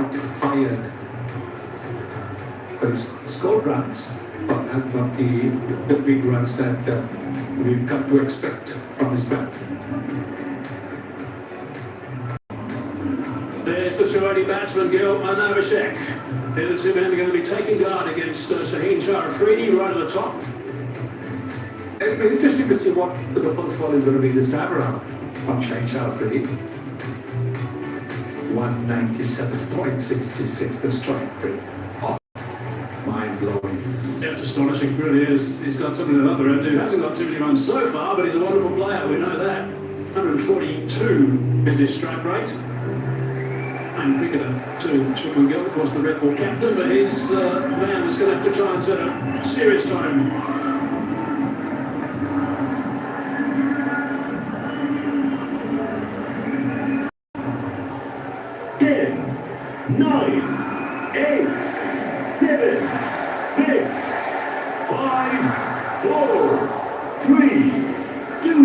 quite fired. But he's scored runs, but hasn't got the big runs that we've come to expect from his bat. There's the 280 batsman, Gil and Abhishek. They're the two men that are going to be taking guard against Shaheen Shah Afridi right at the top. It'll be interesting to see what the first ball is going to be this time around from Shaheen Shah Afridi. 197.66 the strike rate. Oh, mind-blowing. That's astonishing, really is. He's got something at the other end who hasn't got too many runs so far, but he's a wonderful player, we know that. 142 is his strike rate. And cricketer too, Shubman Gill, of course the red ball captain, but he's a man that's going to have to try and set a serious tone. 10, 9, 8, 7, 6, 5, 4, 3, 2,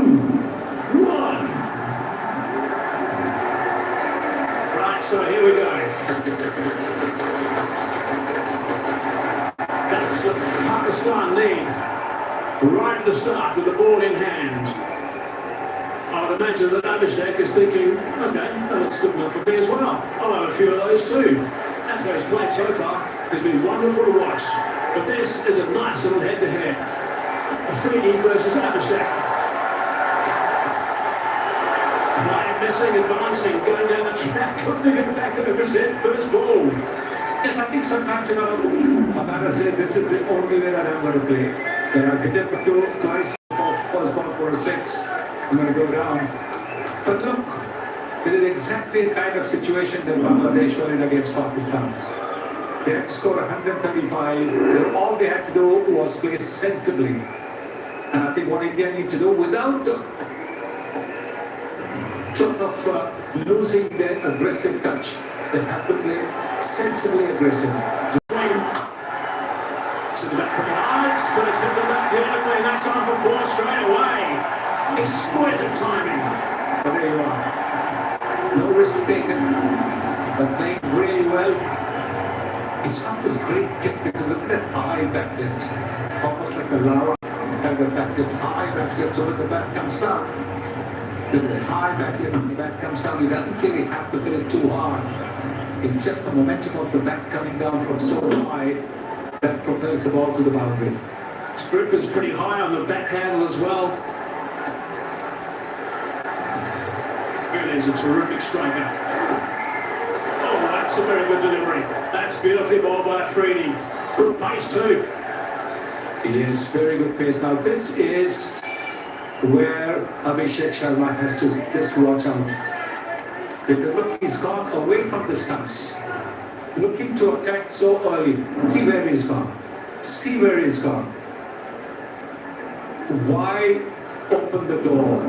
1. Right, so here we go. That's the Pakistan lead right at the start with the ball in hand. I would imagine that Abhishek is thinking, okay, that looks good enough for me as well. I'll have a few of those too. That's how he's played so far. It's been wonderful to watch. But this is a nice little head-to-head. Afridi versus Abhishek. Playing, missing, advancing, going down the track, looking at the back of his head, first ball. Yes, I think sometimes, Amara said, this is the only way that I'm going to play. When I hit it for two, twice, first ball for a 6. I'm going to go down. But look, it is exactly the kind of situation that Bangladesh were in against Pakistan. They had to score 135, and all they had to do was play sensibly. And I think what India need to do, without sort of losing their aggressive touch, they have to play sensibly aggressive. To the back pretty hard, but it's hit the back beautifully, and that's on for 4 straight away. Exquisite timing. But there you are. No risk taken, but playing really well. It's not this great kick because look at that high back lift. Almost like a Lara kind of back lift, high back lift, so when the bat comes down. Look at that high back lift, when the bat comes down, he doesn't really have to hit it too hard. It's just the momentum of the bat coming down from so high that propels the ball to the boundary. His grip is pretty high on the back handle as well. Really is a terrific striker. Oh, that's a very good delivery. That's beautifully bowled by Afridi. Good pace too. Yes, very good pace. Now this is where Abhishek Sharma has to just watch out. Because look, he's gone away from the stumps. Looking to attack so early. See where he's gone. See where he's gone. Why open the door?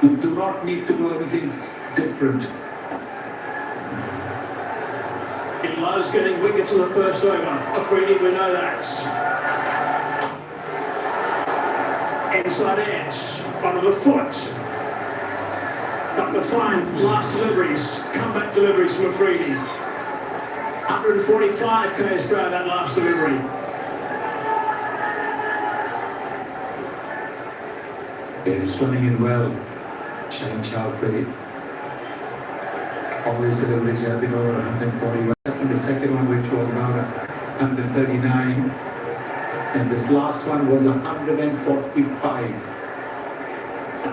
You do not need to do anything different. He loves getting wickets in the first over. Afridi, we know that. Inside edge, onto the foot. Got the fine last deliveries, comeback deliveries from Afridi. 145 k's per hour that last delivery. He's running in well. Shaheen Shah Afridi. All his deliveries have been over 141. And the second one, which was around 139. And this last one was 145.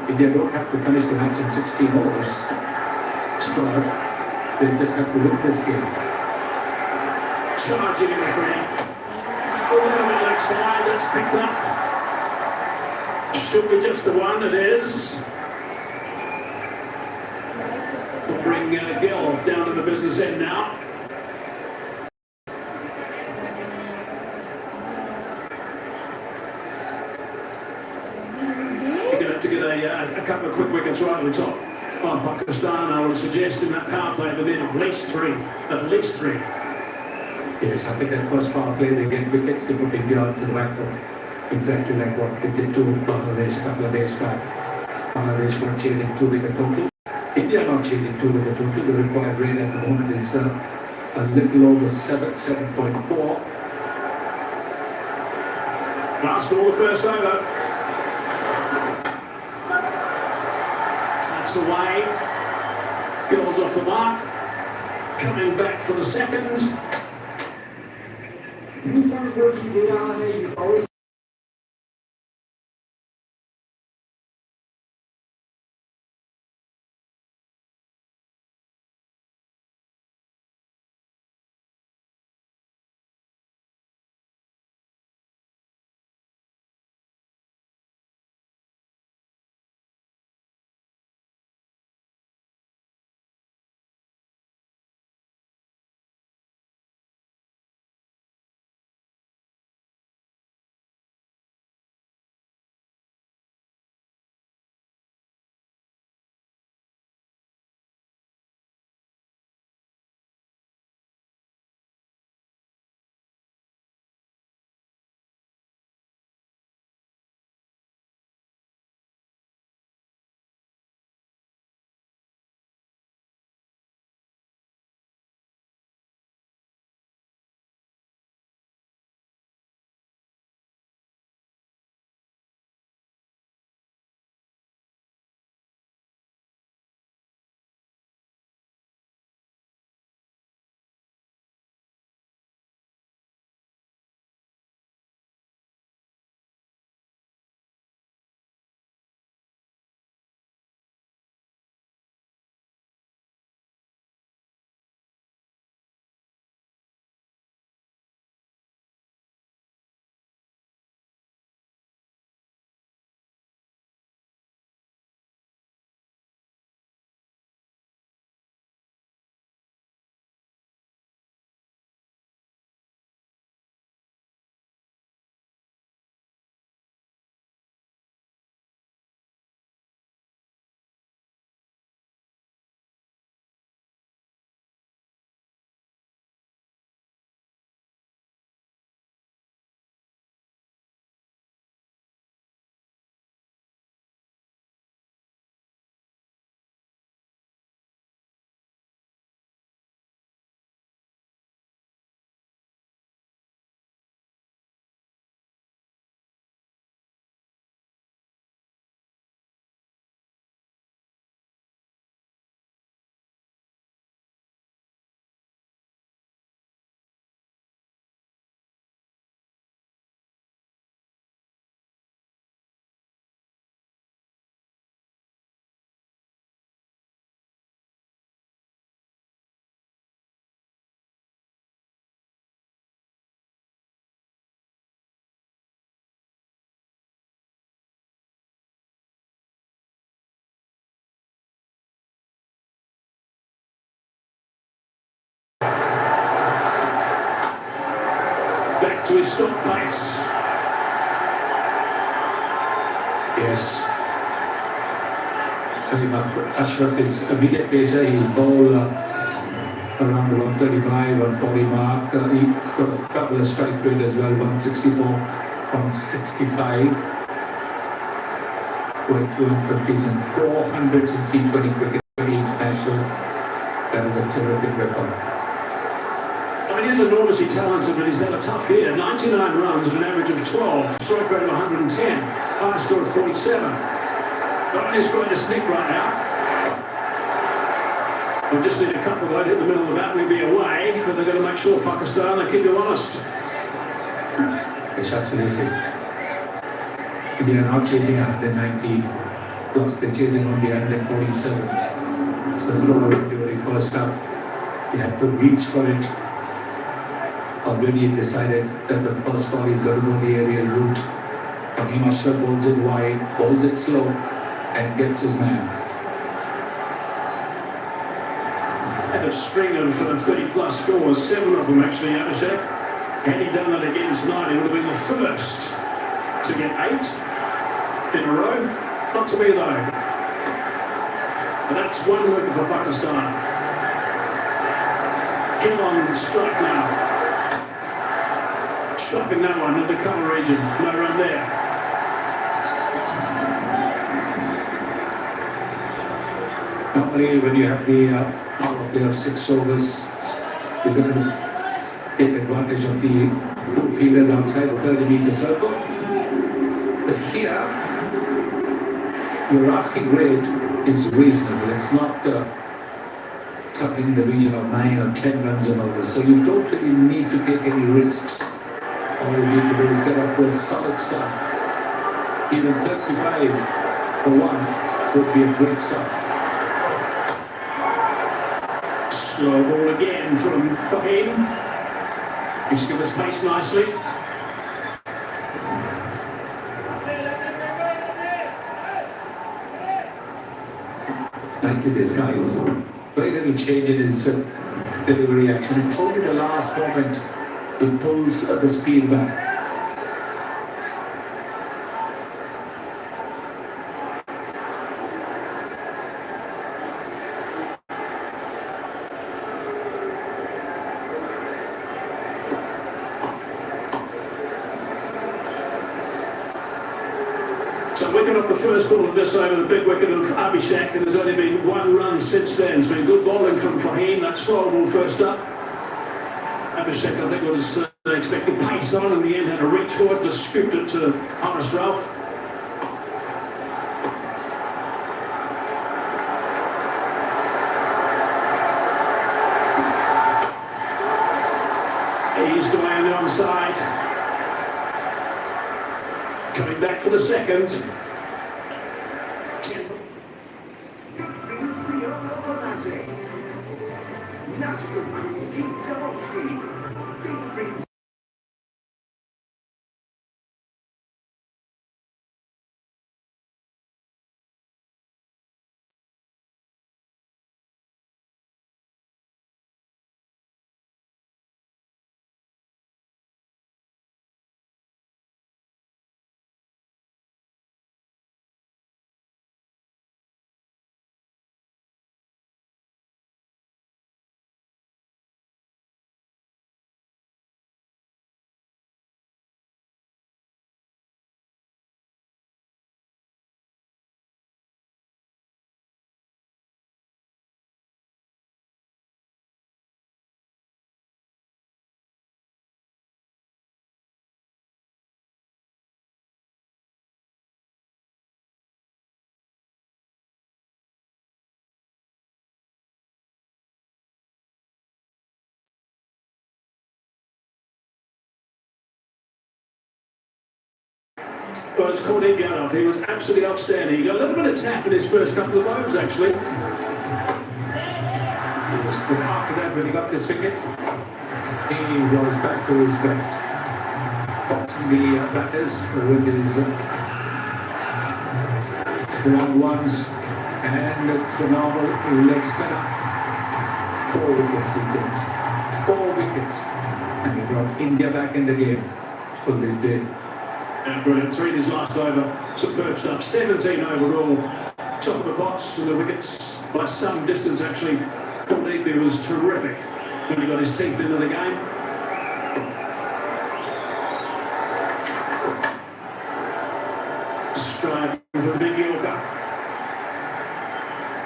India don't have to finish the match in 16 overs. So they just have to win this game. Charging in the free. A little bit leg slide, that's picked up. Should be just the one, it is. We'll bring Gill down to the business end now. You're going to have to get a couple of quick wickets right at the top. On Pakistan, I would suggest in that power play there'll be at least 3. At least 3. Yes, I think that first power play, they get wickets, they put India out to the back door. Exactly like what they did to Bangladesh a couple of days back. Bangladesh were chasing 2 wicket total. India not chasing 2 with the total. The required rate at the moment is a little over 7.4. Last ball, the first over. That's away. Goes off the mark. Coming back for the second. Back to his stop pace. Yes. Ashraf is immediate pacer. He'll bowl around the 135, 140 mark. He's got a couple of strike rate as well, 164, 165. With 250s and 400s in T20 cricket, international. That is a terrific record. I mean, he's enormously talented, but he's had a tough year. 99 runs at an average of 12, strike rate of 110, high score of 47. Not on his greatest nick right now. We just need a couple that hit the middle of the bat, we'd be away, but they've got to make sure Pakistan, they keep you honest. Yes, absolutely. India are not chasing 190 plus, they're chasing only 147. So there's a lot of delivery first up. He had to reach for it. Already decided that the first ball is going to go the aerial route. Rahim Ashraf bowls it wide, bowls it slow, and gets his man. Had a string of 30 plus scores, 7 of them actually, Abhishek. Had he done that again tonight, he would have been the first to get 8 in a row. Not to me though. But that's one working for Pakistan. Kill on strike now. Stopping that one in the cover region. No run there. Normally, when you have the power play of 6 overs, you're going to take advantage of the 2 fielders outside the 30-meter circle. But here, your asking rate is reasonable. It's not something in the region of 9 or 10 runs an over. So you don't really need to take any risks. All you need to do is get off to a solid start. Even 35 for 1 would be a great start. Slow ball again from Fahim. He's given us pace nicely. Nicely disguised. Very little change in his delivery action. It's only the last moment he pulls the speed back. So wicket off the first ball of this over, the big wicket of Abhishek, and there's only been 1 run since then. It's been good bowling from Fahim, that slow ball first up. Abhishek, I think, was expecting pace on, in the end had to reach for it, just scooped it to Honest Ralph. Eased away on the onside. Coming back for the second. Well, it's called Indianov. He was absolutely outstanding. He got a little bit of tap in his first couple of overs, actually. After that, when he got this wicket, he was back to his best. Boxing the batters with his long ones and the normal leg spinner. 4 wickets he takes. 4 wickets. And he brought India back in the game. So they did. And brilliant. 3 in his last over. Superb stuff. 17 overall. Top of the pots and the wickets by some distance, actually. Kuldeep was terrific when he got his teeth into the game. Stride for Big Yorker.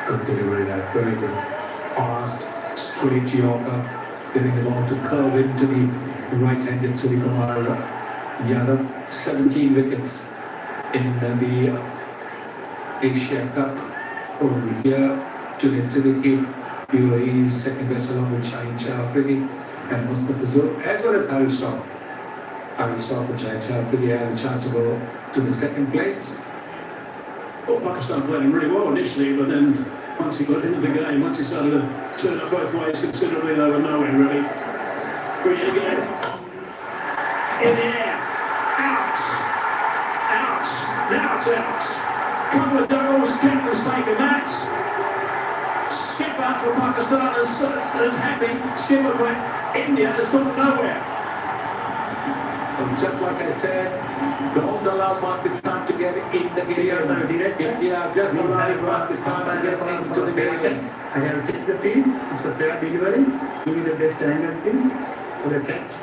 Good delivery there. Very good. Fast, straight Yorker. Getting the ball to curve into the right-handed Suryakumar Yadav. 17 wickets in the Asia Cup over here. Julian Siddiqui, UAE's second best, along with Shaheen Shah Afridi and Mustafa Zur, as well as Harry Stock. Harry Stock and Shaheen Shah Afridi had a chance to go to the second place. Well, Pakistan played him really well initially, but then once he got into the game, once he started to turn up both ways considerably, they were nowhere really. Green again. In the air. Out. Out. Now it's out. Couple of doubles, captain's taken that. Skipper for Pakistan is happy. Skipper for India has gone nowhere. And just like I said, don't allow Pakistan to get in the game. India just allowing Pakistan to get into the game. I have checked the field. It's a fair delivery. Give me the best angle, please, for the catch.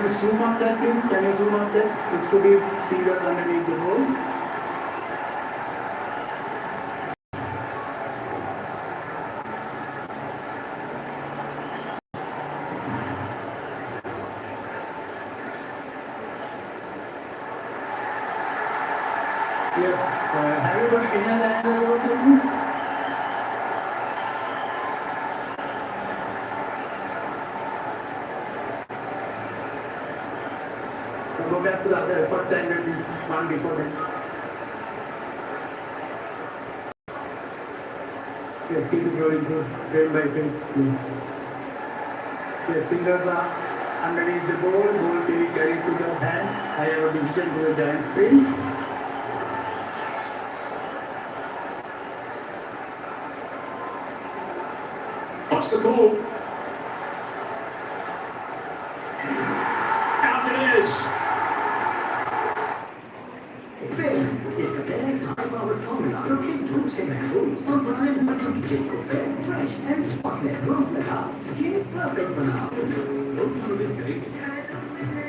Can you zoom up that, please? Can you zoom up that? It should be fingers underneath the ball. Yes. Have you got any other angle also, please? Go back to the other first angle, please. One before that. Yes, keep it going through frame by frame, please. Yes, fingers are underneath the ball. Ball be carried to the hands. I have a decision to the giant screen. What's the call? Out it is. इसका टेक्स high powered formula protein धूप से महफूज और बनाए मटन की जेल को फेयर फ्रेश एंड स्पॉटलेस रोज लगा स्किन परफेक्ट बनाओ Don't do this guy.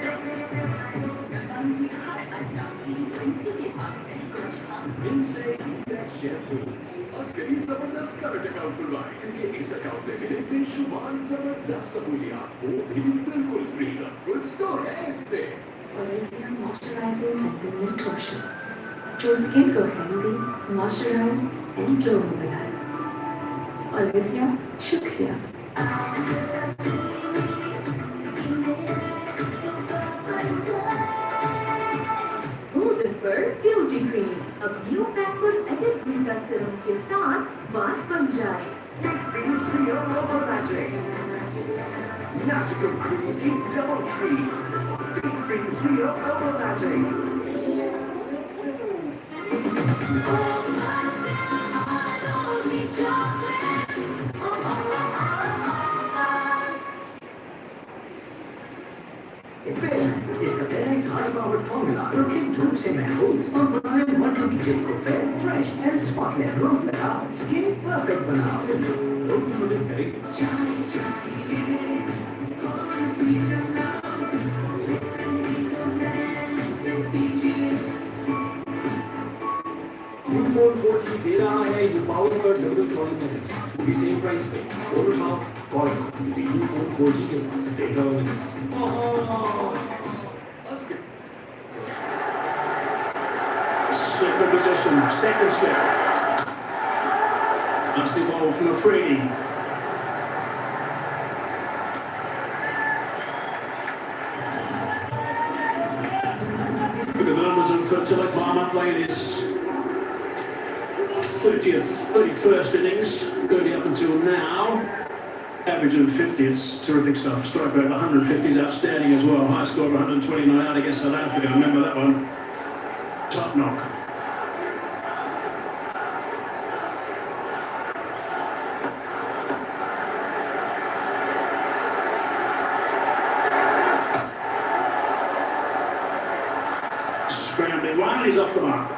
Insane that shampoos. Askeri जबरदस्त करंट अकाउंट खुलवाएं क्योंकि इस अकाउंट में मिले बेशुमार जबरदस्त सहूलियात वो भी बिल्कुल फ्री सब कुछ तो है इसमें Olivia Moisturizing Cleansing Milk Lotion. जो स्किन को हेल्दी, मॉइस्चराइज एंड ग्लोइंग बनाए। Olivia, शुक्रिया। गोल्डन पर ब्यूटी क्रीम अब न्यू पैक पर एडिट ग्लूटा सीरम के साथ बात बन जाए। Freeze Rio Logo Magic Magical Cream in Double Tree Big Freeze Rio Logo Magic इसका टेक्स हाई पावर्ड फॉर्मूला प्रोटीन धूप से महफूज और बनाए मटन की जेल को फेयर फ्रेश एंड स्पॉटलेस रोज लगा स्किन परफेक्ट बनाओ Don't do this guy. iPhone 4G दे रहा है ये पावर पर डबल कॉल मिनट्स भी सेम प्राइस पे फोन उठाओ कॉल करो ये iPhone 4G के पास 10 minutes Second position, second slip. That's the ball from Lafredi. Look at the numbers of Tilak Barnum playing his 31st innings, 30 up until now. Average of 50, it's terrific stuff. Strike rate of 150 is outstanding as well. High score of 129 out against South Africa. Remember that one. Top knock. Scrambling one, he's off the mark.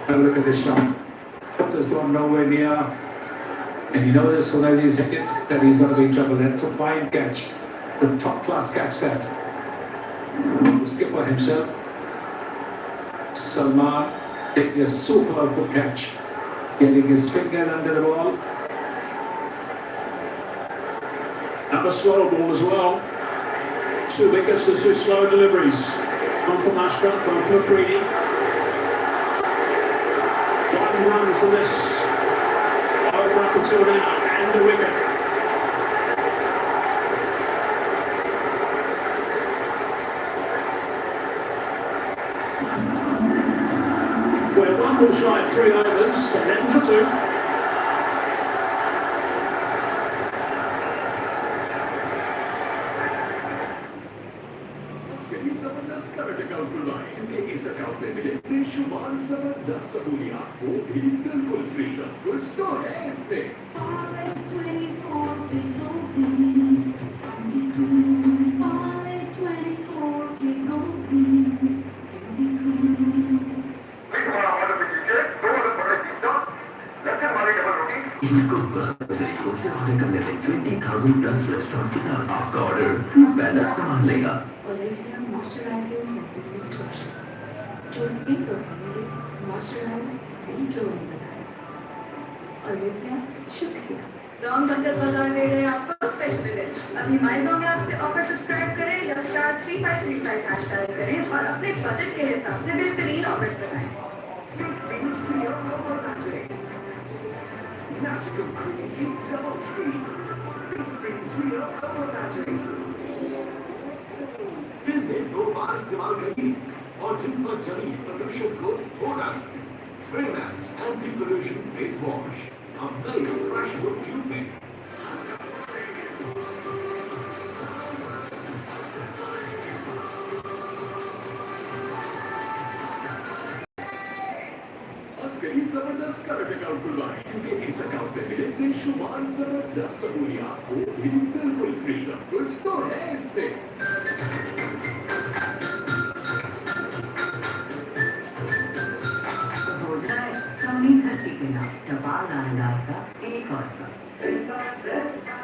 Have a look at this shot. Has gone nowhere near. And you know as soon as he's hit it, that he's going to be in trouble. That's a fine catch. The top class catch that. The skipper himself, Salman, taking a superb good catch. Getting his fingers under the ball. Up a slow ball as well. Two wickets to two slow deliveries. One from Ashraf, one from Afridi. One run from this over up until now, and the wicket. We're one ball shy of 3 overs, 11 for 2. Askeri जबरदस्त current account खुलवाएं क्योंकि इस account में मिले बेशुमार जबरदस्त सहूलियात वो भी बिल्कुल फ्री सब कुछ तो है इसमें Listen, what I want to be, don't want to put a pizza. Order food पैदा संभाल लेगा। Olivia Moisturizing Cleansing Milk Lotion, जो स्किन को हेल्दी, मॉइस्चराइज एंड ग्लोइंग बनाए। Olivia, शुक्रिया। दाम बचत बाजार दे रहे हैं आपको स्पेशल रेट। अभी माइज़ोंग ऐप से ऑफर सब्सक्राइब करें या *3535 हैश डायल करें और अपने बजट के हिसाब से बेहतरीन ऑफर्स लगाएं। Magical cream cake double treat. Big Freeze Real Upper Magic. दिन में 2 बार इस्तेमाल करिए और जिन पर जमी प्रदूषण को धो डालिए। Fragrance anti pollution face wash अब नए फ्रेश वुड ट्यूब में। अस्करी जबरदस्त करंट अकाउंट खुलवाएं क्योंकि इस अकाउंट में मिले बेशुमार जबरदस्त सहूलियात को भी बिल्कुल फ्री। सब कुछ तो है इसमें। हो जाए सोनी 30 के नाम टपाल लानेदार का एक और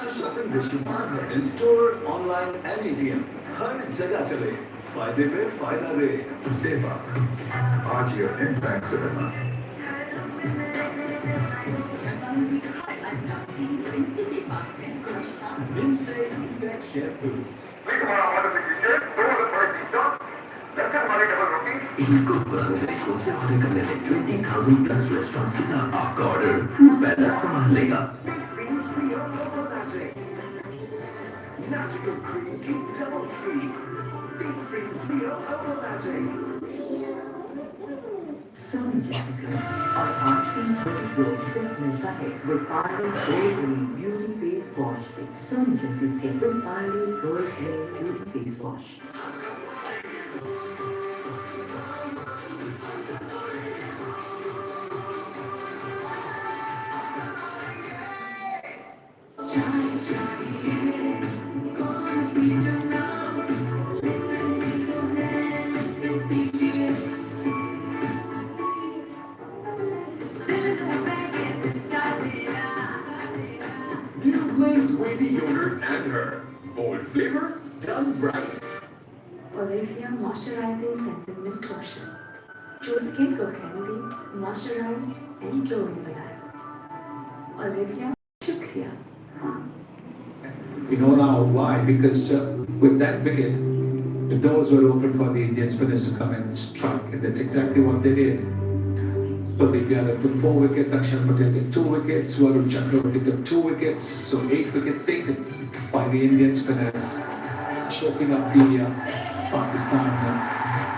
तो शॉपिंग बेशुमार है। In store, online and ATM हर जगह चले। फायदे पे फायदा दे। देवा आज ये इम्पैक्ट से बना Lindsay Index Share Foods. इनको पुराने तरीकों से ऑर्डर करने में 20,000 प्लस रेस्टोरेंट्स के साथ आपका ऑर्डर फूड पैदा संभाल लेगा। Magical cream cake double treat. Big Freeze Real Upper Magic. Soni जैसे क्रीम और आज भी बड़ी ग्लो सिर्फ मिलता है with Parle gold beauty face wash से। सोनी जैसी skin with Parle gold beauty face wash. New Glaze Wavy Yogurt and Her. Bold flavor, done right. Olivia Moisturizing Cleansing Milk Lotion, जो स्किन को हेल्दी, मॉइस्चराइज एंड ग्लोइंग बनाए। Olivia, शुक्रिया। We know now why, because with that wicket, the doors were open for the Indian spinners to come and strike, and that's exactly what they did. Olivia took 4 wickets, Akshay Patel took 2 wickets, Varun Chakravarti took 2 wickets, so 8 wickets taken by the Indian spinners, choking up the Pakistan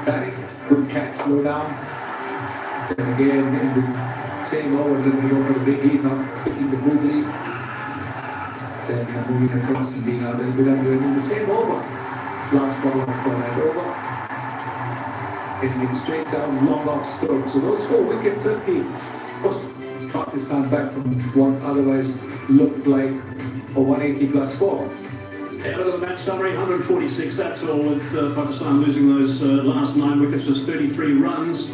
batting. Good catch, low down. Then again in the same over, then we over the big heat, not picking the googly. Then moving across and being out there in the same over. Last ball for that over. Hitting straight down, long off stroke. So those 4 wickets certainly pushed Pakistan back from what otherwise looked like a 180 plus score. Yeah, look at the match summary, 146, that's all, with Pakistan losing those last 9 wickets, just 33 runs,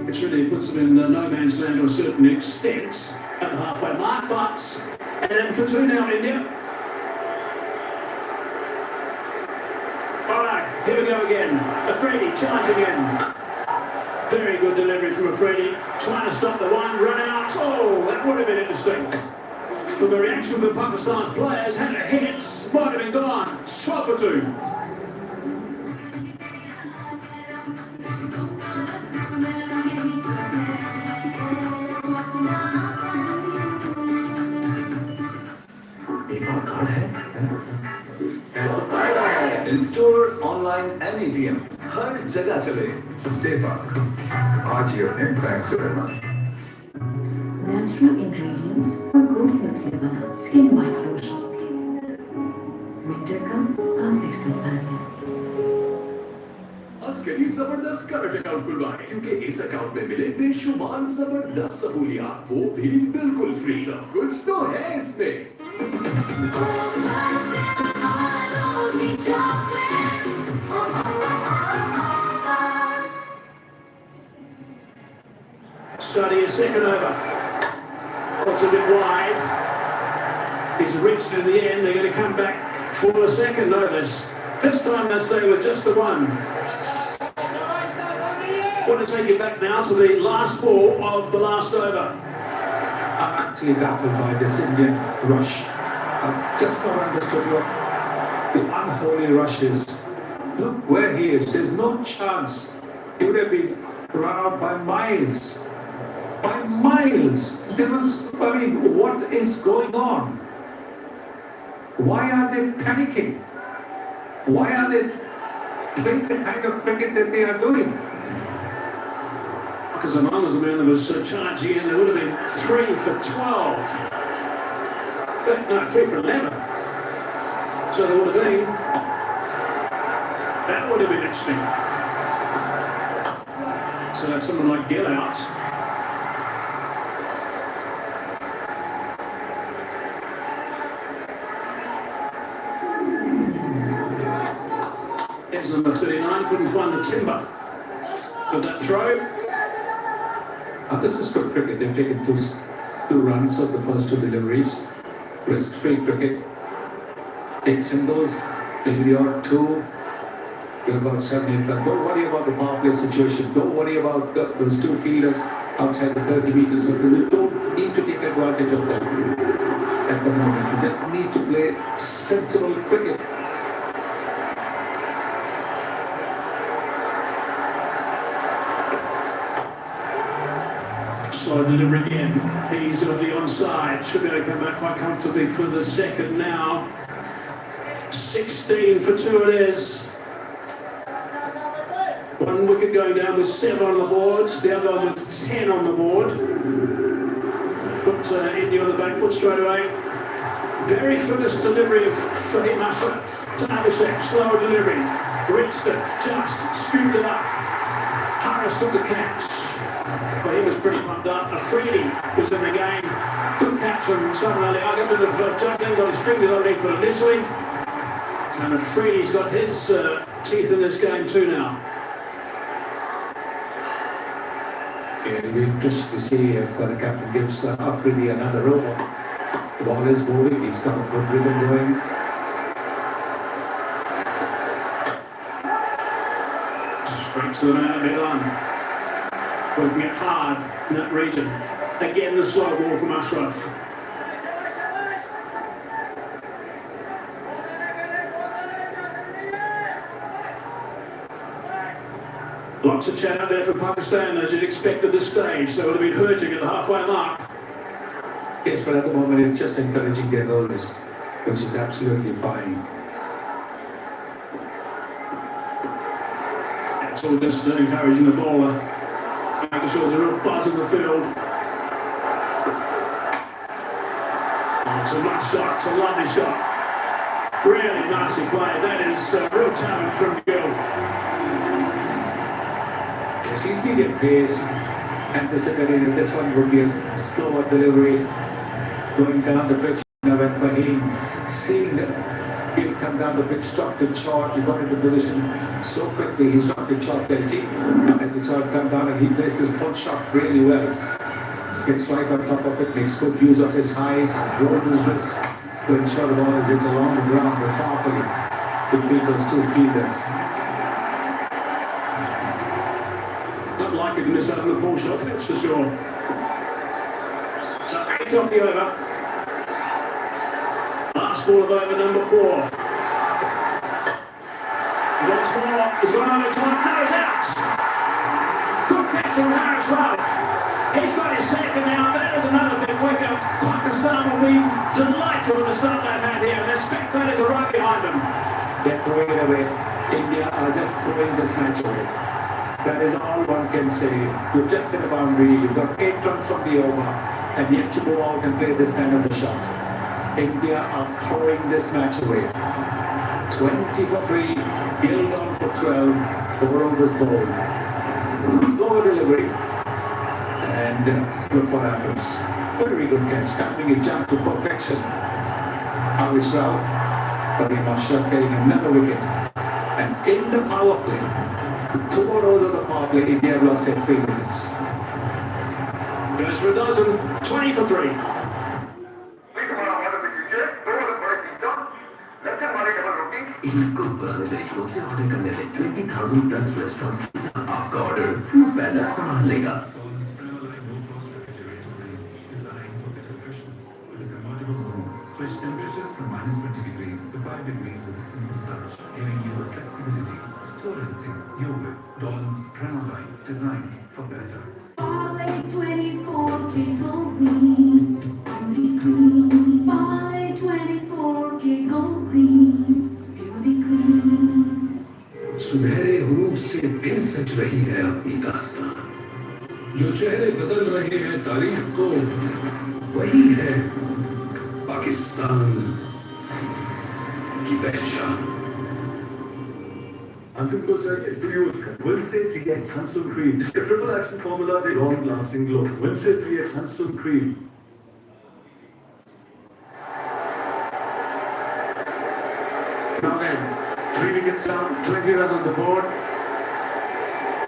which really puts them in no man's land to a certain extent at the halfway mark, but and for 2 now, India. All right, here we go again. Afridi charging in. Very good delivery from Afridi, trying to stop the one, run out. Oh, that would have been interesting. For the reaction of the Pakistan players, had a hit, might have been gone. It's 12 for 2. एक और card है। और फायदा है। In store, online and ATM हर जगह चले। देवा आज ये इम्पैक्ट से बना Natural ingredients और goat milk से बना skin white lotion, winter का perfect companion। अस्करी जबरदस्त करंट अकाउंट खुलवाएं क्योंकि इस अकाउंट में मिले बेशुमार जबरदस्त सहूलियात वो भी बिल्कुल फ्री। सब कुछ तो है इसमें। Study his second over. It's a bit wide. He's reached in the end. They're going to come back for the second notice. This time they stay with just the one. I want to take you back now to the last ball of the last over. I'm actually baffled by this Indian rush. I've just not understood what the unholy rush is. Look where he is. There's no chance. He would have been run out by miles. By miles. What is going on? Why are they panicking? Why are they playing the kind of cricket that they are doing? Because as long as the man that was charging in, there would have been 3 for 12. No, 3 for 11. So there would have been. That would have been interesting. So that's someone like Gill out. Here's number 39, couldn't find the timber of that throw. This is good cricket. They've taken two runs of the first 2 deliveries. Risk-free cricket. Take singles, maybe the odd 2. You're about 7-8 runs. Don't worry about the power play situation. Don't worry about those 2 fielders outside the 30 meters circle. You don't need to take advantage of them at the moment. You just need to play sensible cricket. Slow delivery again. He's on the onside. Should be able to come back quite comfortably for the second now. 16 for 2 it is. 1 wicket going down with 7 on the board. The other one with 10 on the board. Put India on the back foot straight away. Very finished delivery for him, Ashraf. Abhishek, slow delivery. Reached it, just scooped it up. Harris took the catch. But he was pretty pumped up. Afridi was in the game. Good catch from Salman Ali. I got a bit of juggling, got his fingers underneath it initially. And Afridi's got his teeth in this game too now. Yeah, it'll be interesting to see if the captain gives Afridi another over. The ball is moving, he's got a good rhythm going. Straight to the man at Milan. Working it hard in that region. Again, the slow ball from Ashraf. Lots of chat out there for Pakistan, as you'd expect at this stage. They would have been hurting at the halfway mark. Yes, but at the moment it's just encouraging their bowlers, which is absolutely fine. It's all just encouraging the bowler. Making sure there's a real buzz in the field. Oh, it's a nice shot, it's a lovely shot. Really nicely played. That is real talent from Gill. Yes, he's been in phase, anticipating that this one would be a slower delivery, going down the pitch. Now when Fahim, seeing that he'll come down the pitch, struck the shot, he got into position so quickly, he struck the shot there. See, as he saw it come down, and he placed his pull shot really well. Gets right on top of it, makes good use of his height, rolls his wrist to ensure the ball is hit along the ground, but powerfully between those 2 fielders. Not likely to miss out on the pull shot, that's for sure. So 8 off the over. Last ball of over number 4. Once more, he's gone over time, now he's out. Good catch from Harris Ralph. He's got his second now, that is another big wicket. Pakistan will be delighted with the start they've had here, and the spectators are right behind them. They're throwing it away. India are just throwing this match away. That is all one can say. You've just hit a boundary, you've got 8 runs from the over, and yet to go out and play this kind of a shot. India are throwing this match away. 20 for 3, Gill on for 12, 4 overs bowled. Slower delivery, and look what happens. Very good catch, tapping it jump to perfection. Harris Ralph, Karim Ashraf getting another wicket. And in the power play, 2 more overs of the power play, India have lost their 3 wickets. Goes for a dozen, 20 for 3. Please, इनको पुराने तरीकों से order करने में 20,000 plus restaurants के साथ आपका order food पैदा संभाल लेगा Switch temperatures from -20 degrees to 5 degrees with a simple touch, giving you the flexibility to store anything your way. Dolan's Prema-Line, designed for better. Farley 24 can go clean, beauty clean. Farley 24 can go clean, beauty clean. सुनहरे हरूफ से फिर सज रही है अपनी दास्तान जो चेहरे बदल रहे हैं तारीख को वही है पाकिस्तान की पहचान Unfit चाहिए to use Wednesday 3X Sunstone Cream. इसका ट्रिपल एक्शन फॉर्मूला दे long lasting glow. Wednesday 3X Sunstone Cream. Now then, 3 wickets down, 20 runs on the board.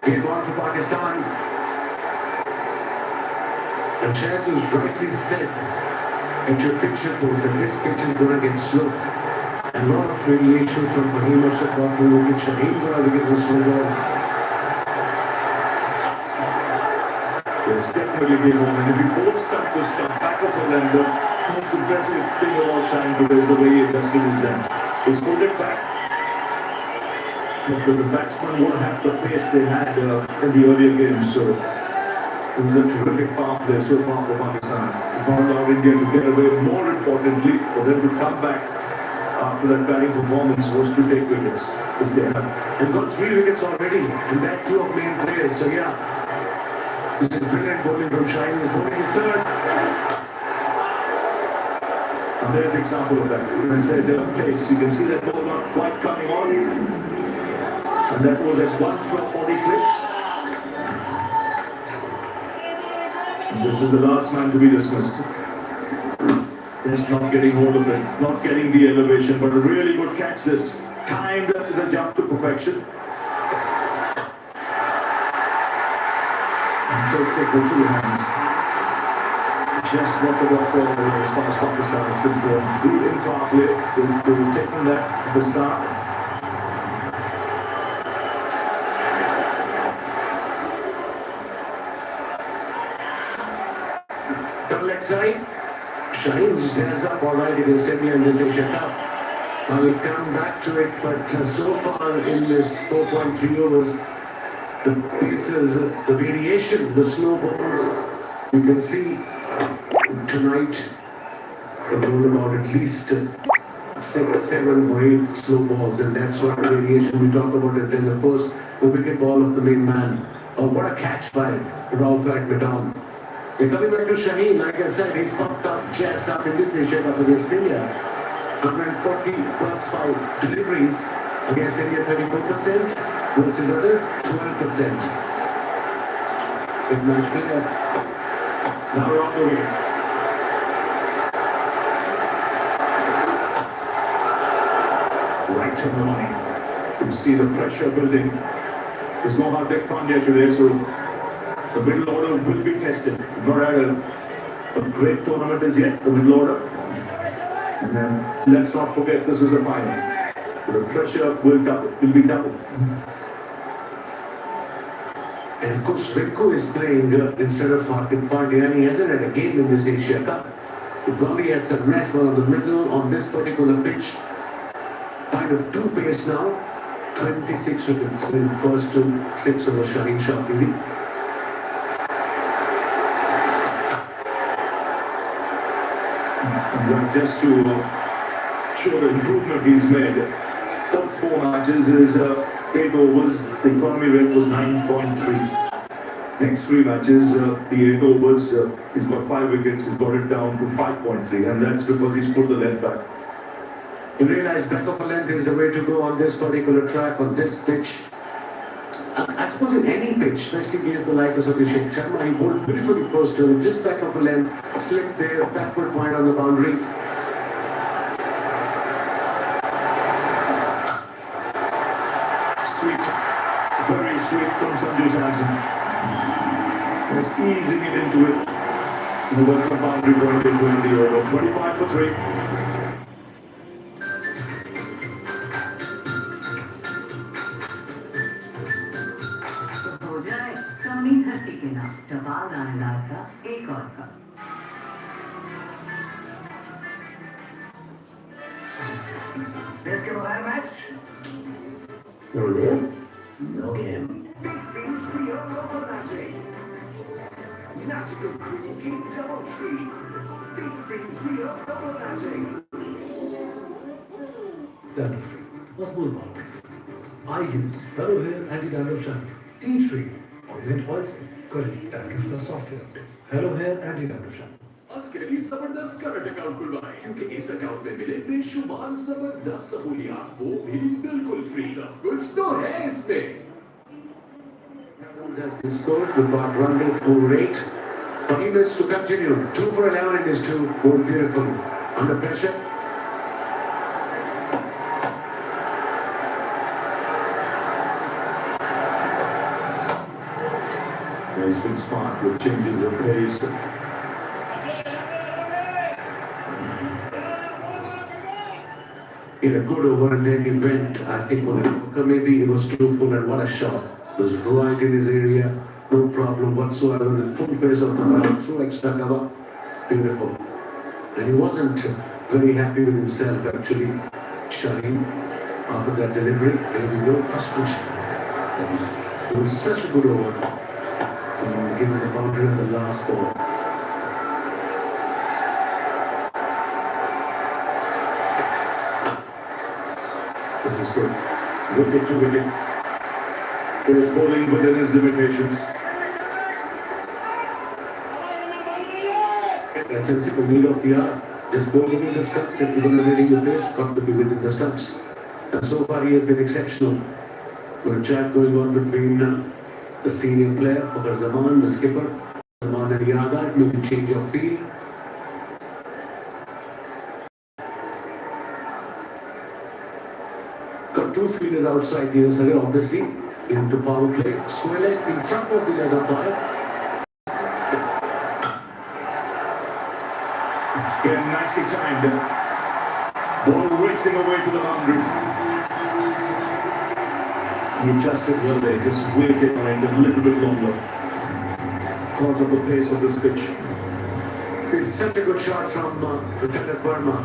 Game on for Pakistan. And Chaz has rightly said at your pitch report that this pitch is going to get slow. And a lot of variation from Fahim Ashraf got to wicket. Shaheen going to get the slow ball. It's definitely game on. And if you both start to start back off of them, the most impressive thing of all Shaheen today is the way he adjusted his length. He's pulled it back. Because the batsmen won't have the pace they had in the earlier games. So this is a terrific power play so far for Pakistan. It's not allowed India to get away. More importantly, for them to come back after that batting performance was to take wickets. Because they have. And got 3 wickets already. And that 2 of main players. So yeah, this is brilliant bowling from Shaheen. He's bowling his third. And there's an example of that. When I said pace, you can see that ball not quite coming on. And that was at 1 for 40 clicks. This is the last man to be dismissed. Just not getting hold of it, not getting the elevation, but a really good catch this. Timed the jump to perfection. And takes it with 2 hands. Just what the work as far as Pakistan is concerned. Good in power play. They've taken that at the start. Leg side. Shaheen stares up all right against India in this Asia Cup. I will come back to it, but so far in this 4.3 overs, the paces, the variation, the slow balls, you can see tonight they're about at least 6, 7 or 8 slow balls, and that's what variation we talk about it. And of course, the wicket ball of the main man. Oh, what a catch by Ralph Admiton. And coming back to Shaheen, like I said, he's popped up, jazzed up in this Asia Cup against India. 140 plus 5 deliveries against India, 34% versus other 12%. Big match player. Now we're on the way. Right on the money. You see the pressure building. There's no Hardik Pandya today, so the middle order will be tested. Not had a great tournament as yet, the middle order. And then let's not forget this is the final. The pressure will be double. And of course, Rinku is playing instead of Hardik Pandya, and he hasn't had a game in this Asia Cup. He probably had some rest on the middle on this particular pitch. Kind of 2 pace now. 26 wickets in first 6 over Shaheen Shafiri. But just to show the improvement he's made, first 4 matches is 8 overs, the economy rate was 9.3. Next 3 matches, the 8 overs, he's got 5 wickets, he's got it down to 5.3, and that's because he's put the length back. You realize back of a length is the way to go on this particular track, on this pitch. I suppose in any pitch, especially against the likes of Abhishek Sharma, he bowled beautifully first turn, just back of a length, slipped there, backward point on the boundary. Sweet, very sweet from Sanju Samson. Just easing it into it. The welcome boundary for India to end the over. 25 for 3. बाल दानेदार का एक और cup. Test के बगैर match No days? No game Big things for your local magic. Magical cream keep double tree. Big things for your local magic. dandruff मजबूत बाल I use Hello Hair Anti Dandruff Shampoo Tea Tree Orient Oil से करें dandruff का software Hello Hair Anti Dandruff Shampoo उसके लिए जबरदस्त current account खुलवाएं क्योंकि इस अकाउंट में मिले बेशुमार जबरदस्त सहूलियात वो भी बिल्कुल फ्री। सब कुछ तो है इसमें। Has been scored, the part run rate over 8. 20 minutes to continue. 2 for 11 in his 2. Both beautiful. Under pressure. He's been smart with changes of pace. In a good over and then he went, I think for the Yorker maybe he was too full and what a shot. It was right in his area, no problem whatsoever, the full face of the ball, so like stuck up, beautiful. And he wasn't very happy with himself actually, shutting after that delivery, maybe no frustration. It was such a good over, given the boundary of the last ball. This is good. Wicket to wicket. He is bowling within his limitations. A sensible need of the hour. Just bowl within the stumps. If you're going to really do this, got to be within the stumps. And so far he has been exceptional. Got a chat going on between the senior player, Fakhar Zaman, the skipper, Zaman and Yaga. It may change of field. Got 2 fielders outside the area, obviously, into power play. Square leg in front of the leg umpire. Again, nicely timed. Ball racing away to the boundary. He adjusted well there, just waited on it a little bit longer. Because of the pace of this pitch. It's such a good shot from Tilak Verma.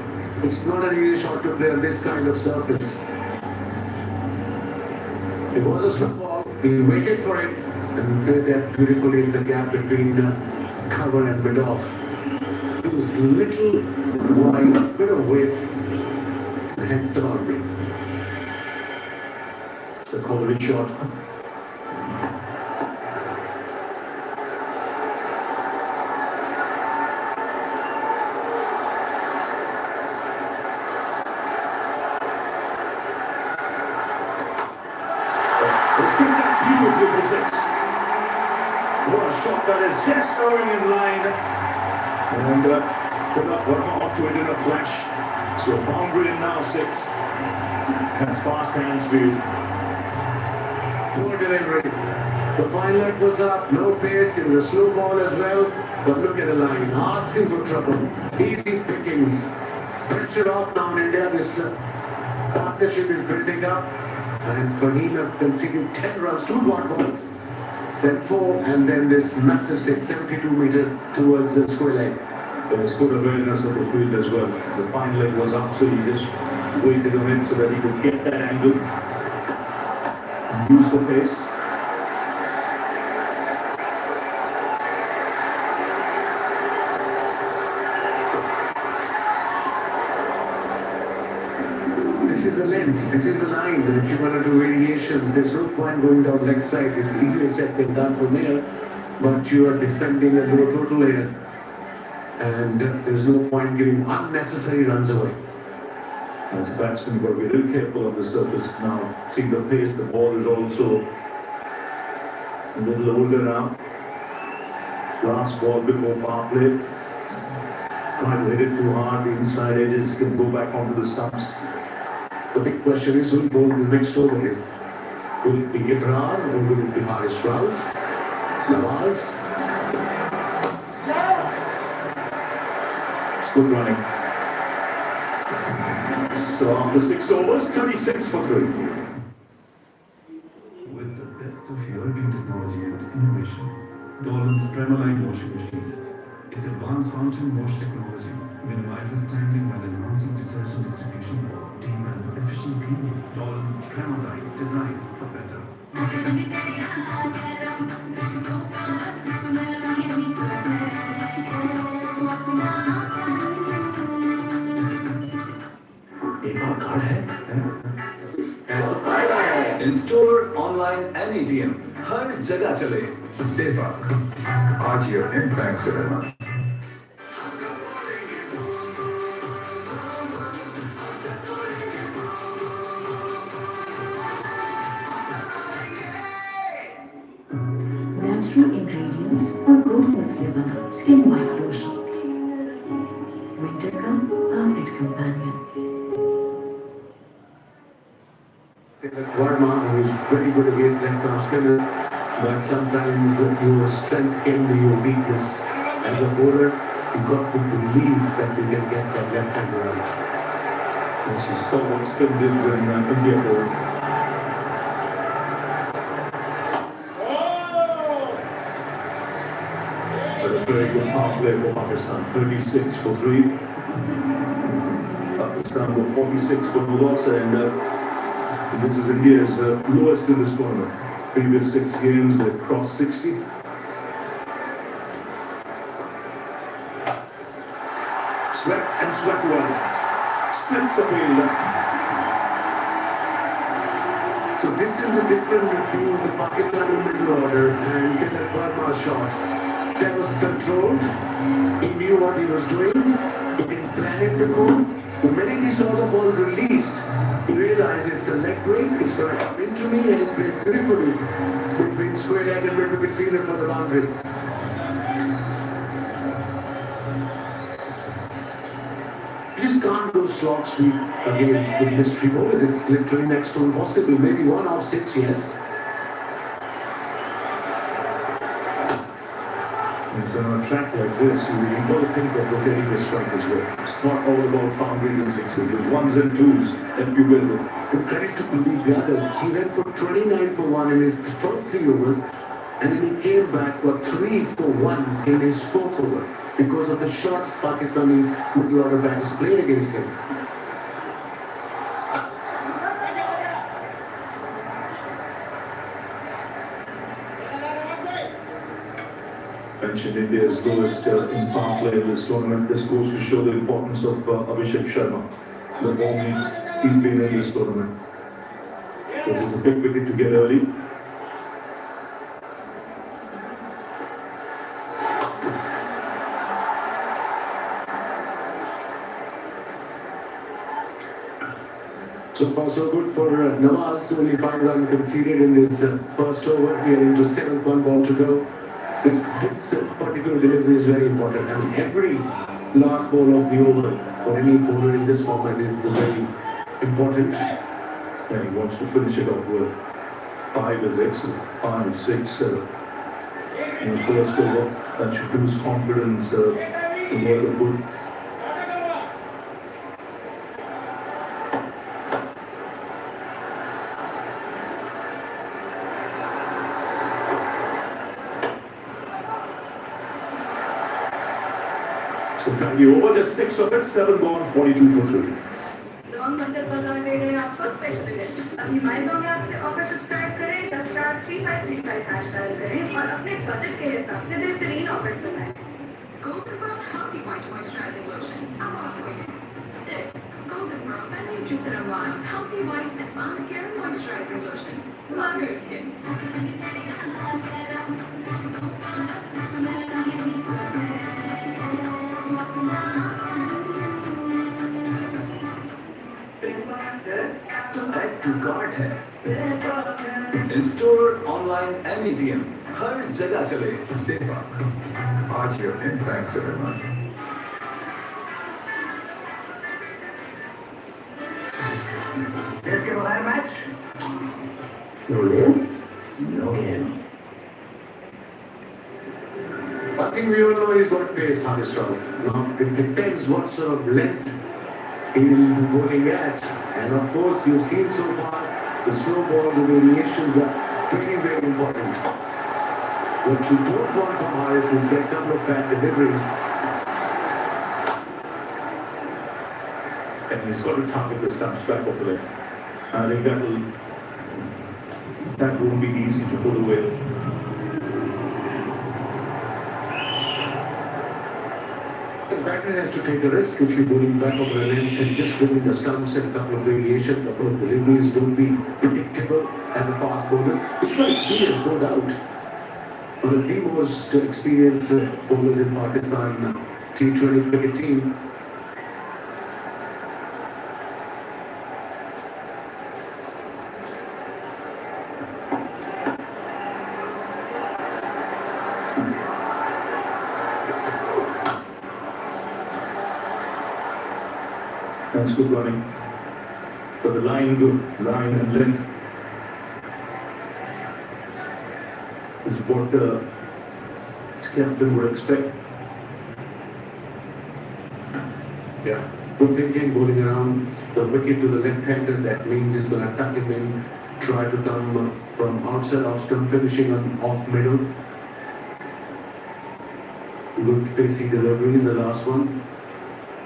It's not an easy shot to play on this kind of surface. It was a slow ball. He waited for it and played that beautifully in the gap between cover and mid-off. It was little wide, bit of width, and hence the boundary. It's a quality shot. It's been beautifully for 6. What a shot that is, just going in line. And put up Verma to it in a flash. So boundary and now 6. That's fast hand speed. Poor delivery. The fine leg was up, no pace, it was a slow ball as well. But look at the line, asking for trouble. Easy pickings. Pressure off now in India. This partnership is building up. And Fahim have conceded 10 runs, 2 dot balls, then 4, and then this massive 6, 72 meter towards the square leg. There's good awareness of the field as well. The fine leg was up, so he just waited on it so that he could get that angle and use the pace. This is the length, this is the line. If you want to do variations, there's no point going down leg side. It's easier said than done from here, but you are defending a low total here. And there's no point giving unnecessary runs away. As a batsman, you've got to be real careful on the surface now. See the pace, the ball is also a little older now. Last ball before power play. Try to hit it too hard, the inside edges can go back onto the stumps. The big question is, who will bowl the next over? Will it be Ibrar or will it be Haris Rauf? Nawaz? It's good running. So after 6 overs, 36 for 3. With the best of European technology and innovation, the Dollars Premaline washing machine. Its advanced fountain wash technology minimizes tangling while enhancing detergent distribution for deep and efficient cleaning. Dolan's Premaline, designed for better. एक और card है तो फायदा है in store online and ATM हर जगह चले दीपक आज ये इन बैंक से करना Natural ingredients और गोबर से बना स्किन वाइट लोशन विंटर का perfect companion Verma, who is very good against left-arm spinners, but sometimes your strength can be your weakness. As a bowler, you got to believe that you can get that left hand right. This is so what spin did when India bowled. But a very good power play for Pakistan. 36 for 3. Pakistan were 46 for no loss, and this is India's lowest in this tournament. Previous 6 games, they crossed 60. Swept and swept well. Splits the field. So this is the difference between the Pakistani middle order and the Verma shot. That was controlled. He knew what he was doing. He didn't plan it before. The minute he saw the ball released, he realized it's the leg break, it's going to come into me, and it played beautifully between square leg and middle midfielder for the boundary. You just can't go slog sweep against the mystery bowlers. It's literally next to impossible. Maybe 1 off 6, yes. So on a track like this, you've got to think of rotating the strike as well. It's not all about boundaries and sixes. There's ones and twos that you build with. But credit to Kuldeep Yadav, he went for 29 for 1 in his first 3 overs, and then he came back for 3 for 1 in his 4th over because of the shots Pakistani middle order batters played against him. Mentioned India's lowest in power play in this tournament. This goes to show the importance of Abhishek Sharma, the form he's been in this tournament. It was a big wicket to get early. So far so good for Nawaz, only 5 runs conceded in his first over. We are into 7th, 1 ball to go. This particular delivery is very important. I mean, every last ball of the over for any bowler in this format is very important. Yeah, he wants to finish it off well. 5 is excellent. 5, 6, 7. In the first over, that should boost confidence in what the good. So thank you. Over just 6 of it, 7 gone, 42 for 3. Dabangg puncture बाजार दे रहे हैं आपको special event अभी माइजोंग app से offer subscribe करें या *3535 hash dial करें और अपने बजट के हिसाब से बेहतरीन ऑफर्स बनाएं Golden World Healthy White Moisturizing Lotion Unlock 6 Golden World and Nutri-Ceramide Healthy White Advanced Care Moisturizing Lotion Love your skin तो ऐड टू कार्ट है in store online and ATM हर जगह चले दीपक आज ये इन बैंक से करना इसके बगैर match No wins? No game I think we all know he's got pace, Harish Rauf. Now, it depends what sort of length he will be bowling at. And of course, you've seen so far, the slow balls and variations are very, very important. What you don't want from Harris is get a couple of bad deliveries. And he's got to target the stump strike of the leg. I think that won't be easy to pull away. The batter has to take a risk if you're bowling back of the length and just bowling the stumps and a couple of variations, a couple of deliveries. Don't be predictable as a fast bowler. It's got experience, no doubt. One of the most experienced bowlers in Pakistan T20 cricket team. That's good running. But the line good, line and length is what the captain would expect. Yeah. Good thinking, bowling around the wicket to the left-hander. That means he's going to tuck him in, try to come from outside off stump, finishing on off middle. Good pacey deliveries, the last one.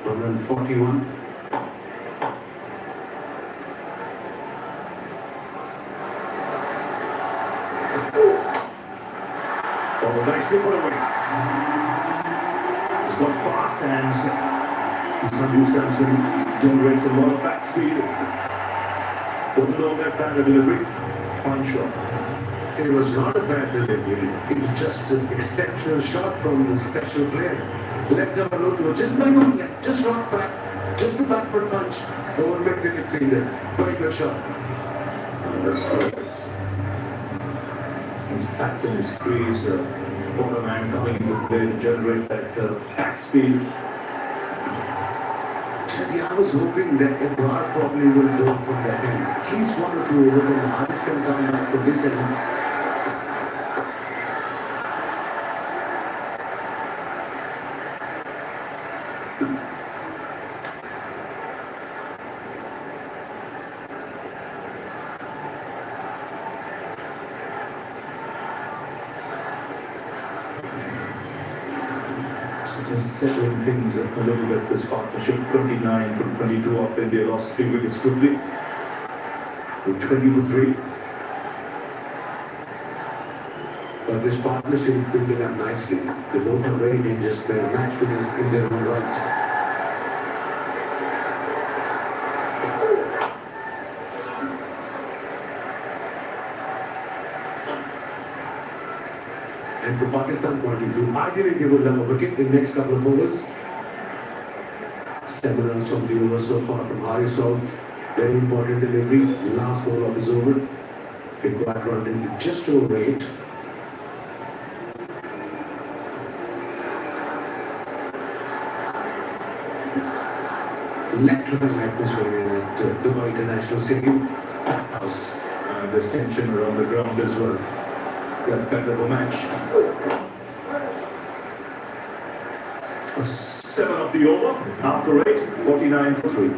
141. Oh, nicely put away. He's got fast hands. Sanju Samson generates a lot of back speed. Wasn't all that bad a delivery. Fine shot. It was not a bad delivery. It was just an exceptional shot from the special player. Let's have a look. Just back on net. Just rock back. Just the back foot punch. Over mid-wicket fielder. Very good shot. That's good. He's back in his crease. Bowler man coming into play to generate that back speed. Ghazi, I was hoping that Ebrar probably will go from that end. At least 1 or 2 overs and Harris can come back from this end. Just settling things a little bit. This partnership, 29 from 22 up, India lost 3 wickets quickly. With 20 for 3. But this partnership is building up nicely. They both are very dangerous players. Match winners in their own right. And from Pakistan point of view, ideally they would have a wicket in the next couple of overs. 7 runs from the over so far from Harris out. Very important delivery. Last ball of his over. Required run in just over 8. Electrifying atmosphere at Dubai International Stadium. Packed house. There's tension around the ground as well. That kind of a match. 7 of the over, after 8, 49 for 3.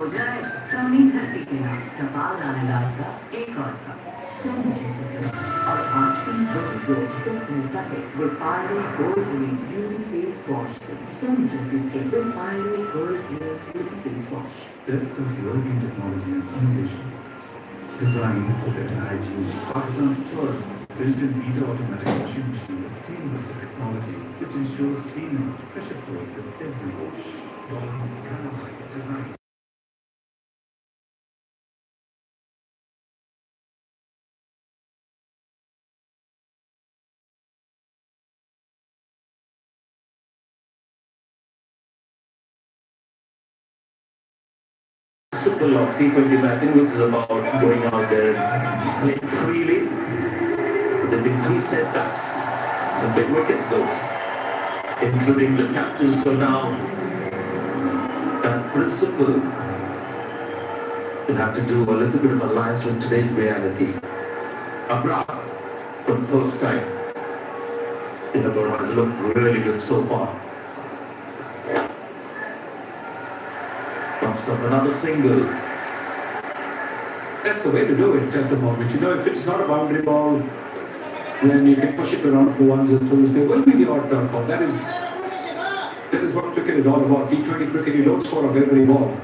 हो जाए सोनी धरती के नाम कपाल आनेदार का एक और cup सोने जैसे कलर और 8 दिन योग से मिलता है विपाले gold glam beauty face wash से सोने जैसे स्किन विपाले gold glam beauty face wash Best of working technology and innovation. Designed for better hygiene. Pakistan's first built-in heater automatic washing machine with stainless steel technology, which ensures cleaner, fresher clothes with every wash. Bonds, Canalite, design. Principle of T20 batting, which is about going out there and playing freely. The big 3 setbacks, the big wickets those, including the captain. So now that principle will have to do a little bit of alliance with today's reality. Abra for the first time. Ingeborg has looked really good so far. Knocks up another single. That's the way to do it at the moment. You know, if it's not a boundary ball, then you can push it around for ones and twos. There will be the odd dot ball. That is what cricket is all about. T20 cricket, you don't score off every ball.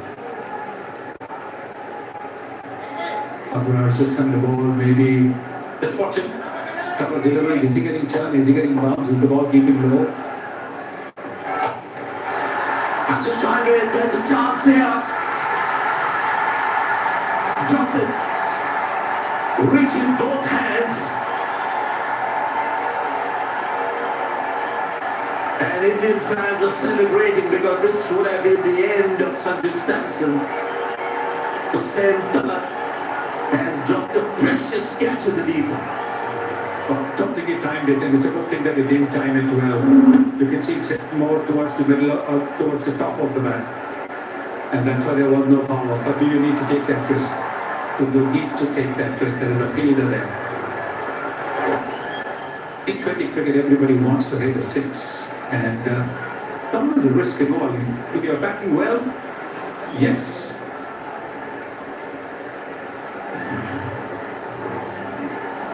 Abraham just on the ball, maybe. Just watch him. Couple of deliveries. Is he getting turn? Is he getting bounce? Is the ball keeping low? Just trying to get there's a chance here. Dropped it. Reaching both hands. And Indian fans are celebrating because this would have been the end of Sanju Samson. Hussain Talat has dropped a precious catch to the deep. I don't think he timed it, and it's a good thing that he didn't time it well. You can see it's more towards the middle, towards the top of the bat. And that's why there was no power. But do you need to take that risk? You need to take that risk. There is a fielder there. T20 cricket, everybody wants to hit a six. And there's a risk involved. If you're batting well, yes.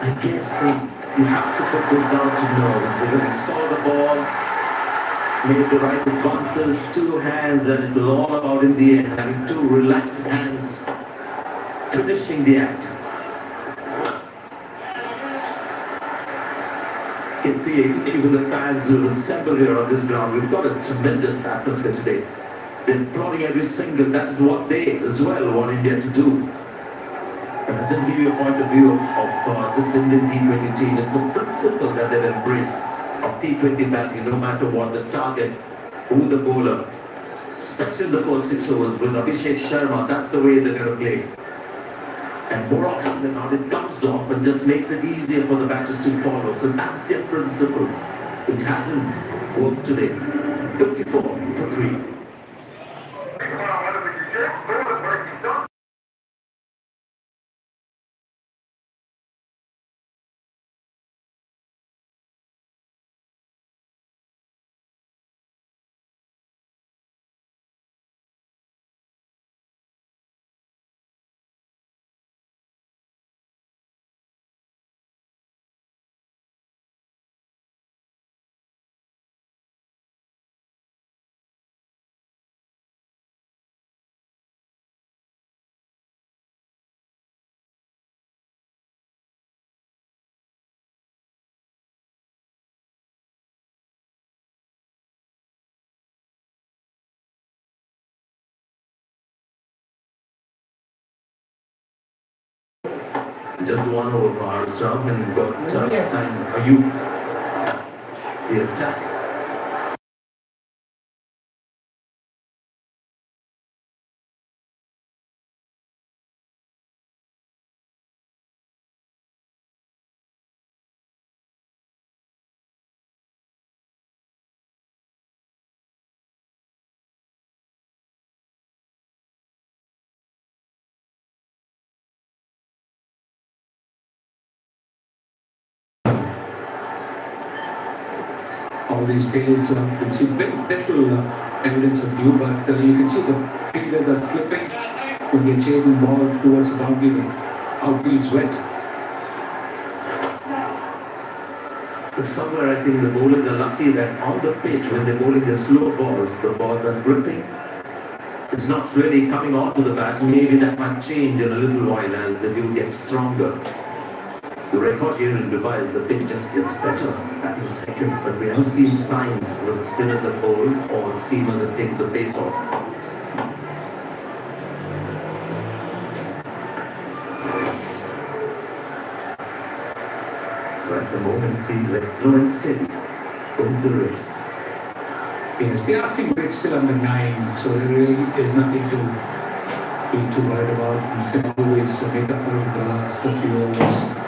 I guess you have to put this down to nerves because he saw the ball, made the right advances, two hands, and it was all about in the end having two relaxed hands, finishing the act. You can see even the fans who assemble here on this ground, we've got a tremendous atmosphere today. They're applauding every single, that is what they as well want India to do. And I'll just give you a point of view of this Indian T20 team. It's a principle that they've embraced of T20 batting, no matter what the target, who the bowler, especially in the first 6 overs with Abhishek Sharma, that's the way they're going to play. And more often than not, it comes off and just makes it easier for the batters to follow. So that's their principle. It hasn't worked today. 54 for 3. Just 1 over for Armstrong and got signed Ayub. The attack. All these days, you can see very little evidence of dew, but you can see the fingers are slipping when they're chasing the ball towards the boundary. The outfield's wet. Somewhere I think the bowlers are lucky that on the pitch when they're bowling the slow balls, the balls are gripping. It's not really coming onto the bat. Maybe that might change in a little while as the dew gets stronger. The record here in Dubai is the pitch just gets better at the second, but we haven't seen signs where the spinners have bowled or the seamers have taken the pace off. So at the moment it seems like slow and steady is the race. Yes, the asking rate still under 9, so there really is nothing to be too worried about. You can always make up for it in the last few overs.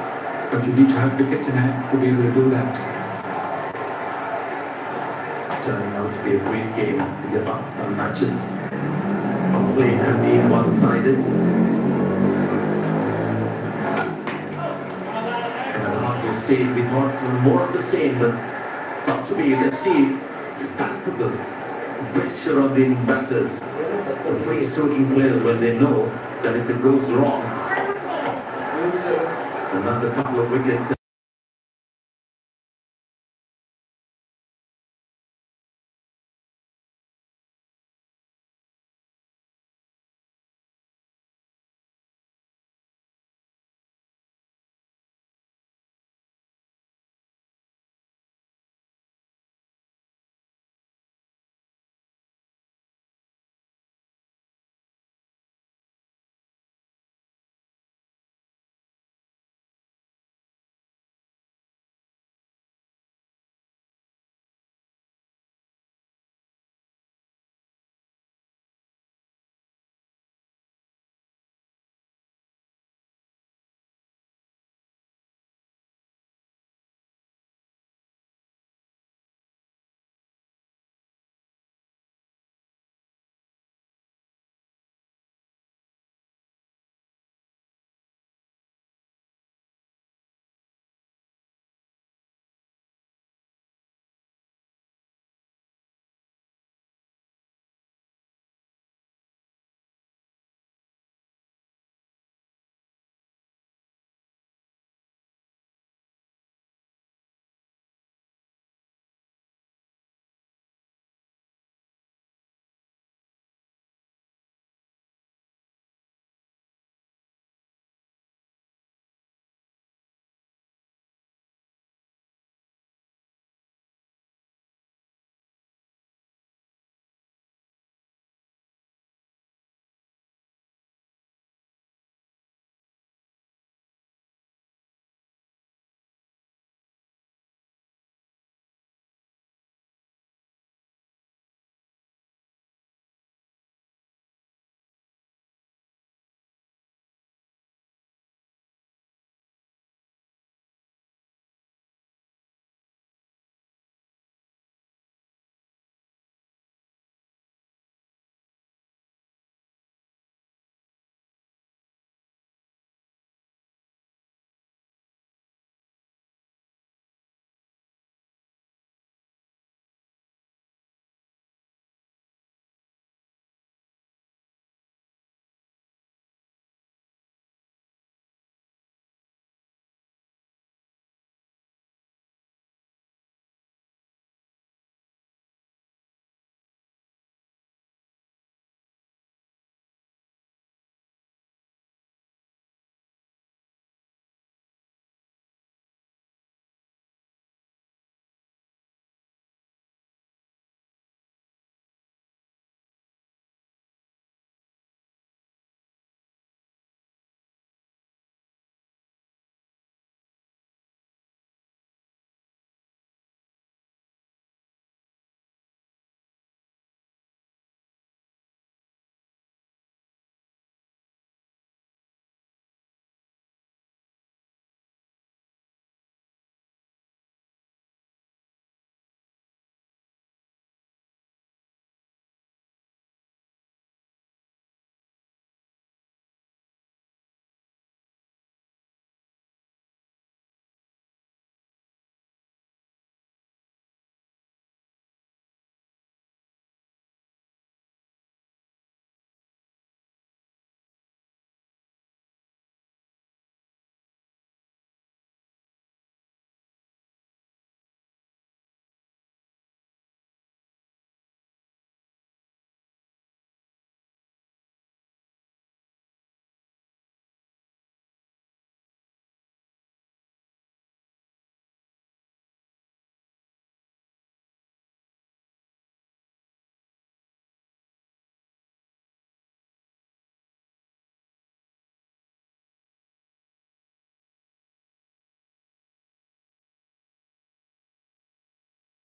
But you need to have wickets in hand to be able to do that. Turning out to be a great game in the Pakistan matches. Of late have been one-sided. And the halfway stage, we thought more of the same, but not to be. Let's see, it's palpable pressure on the batters, the free-stroking players, when they know that if it goes wrong, another couple of wickets.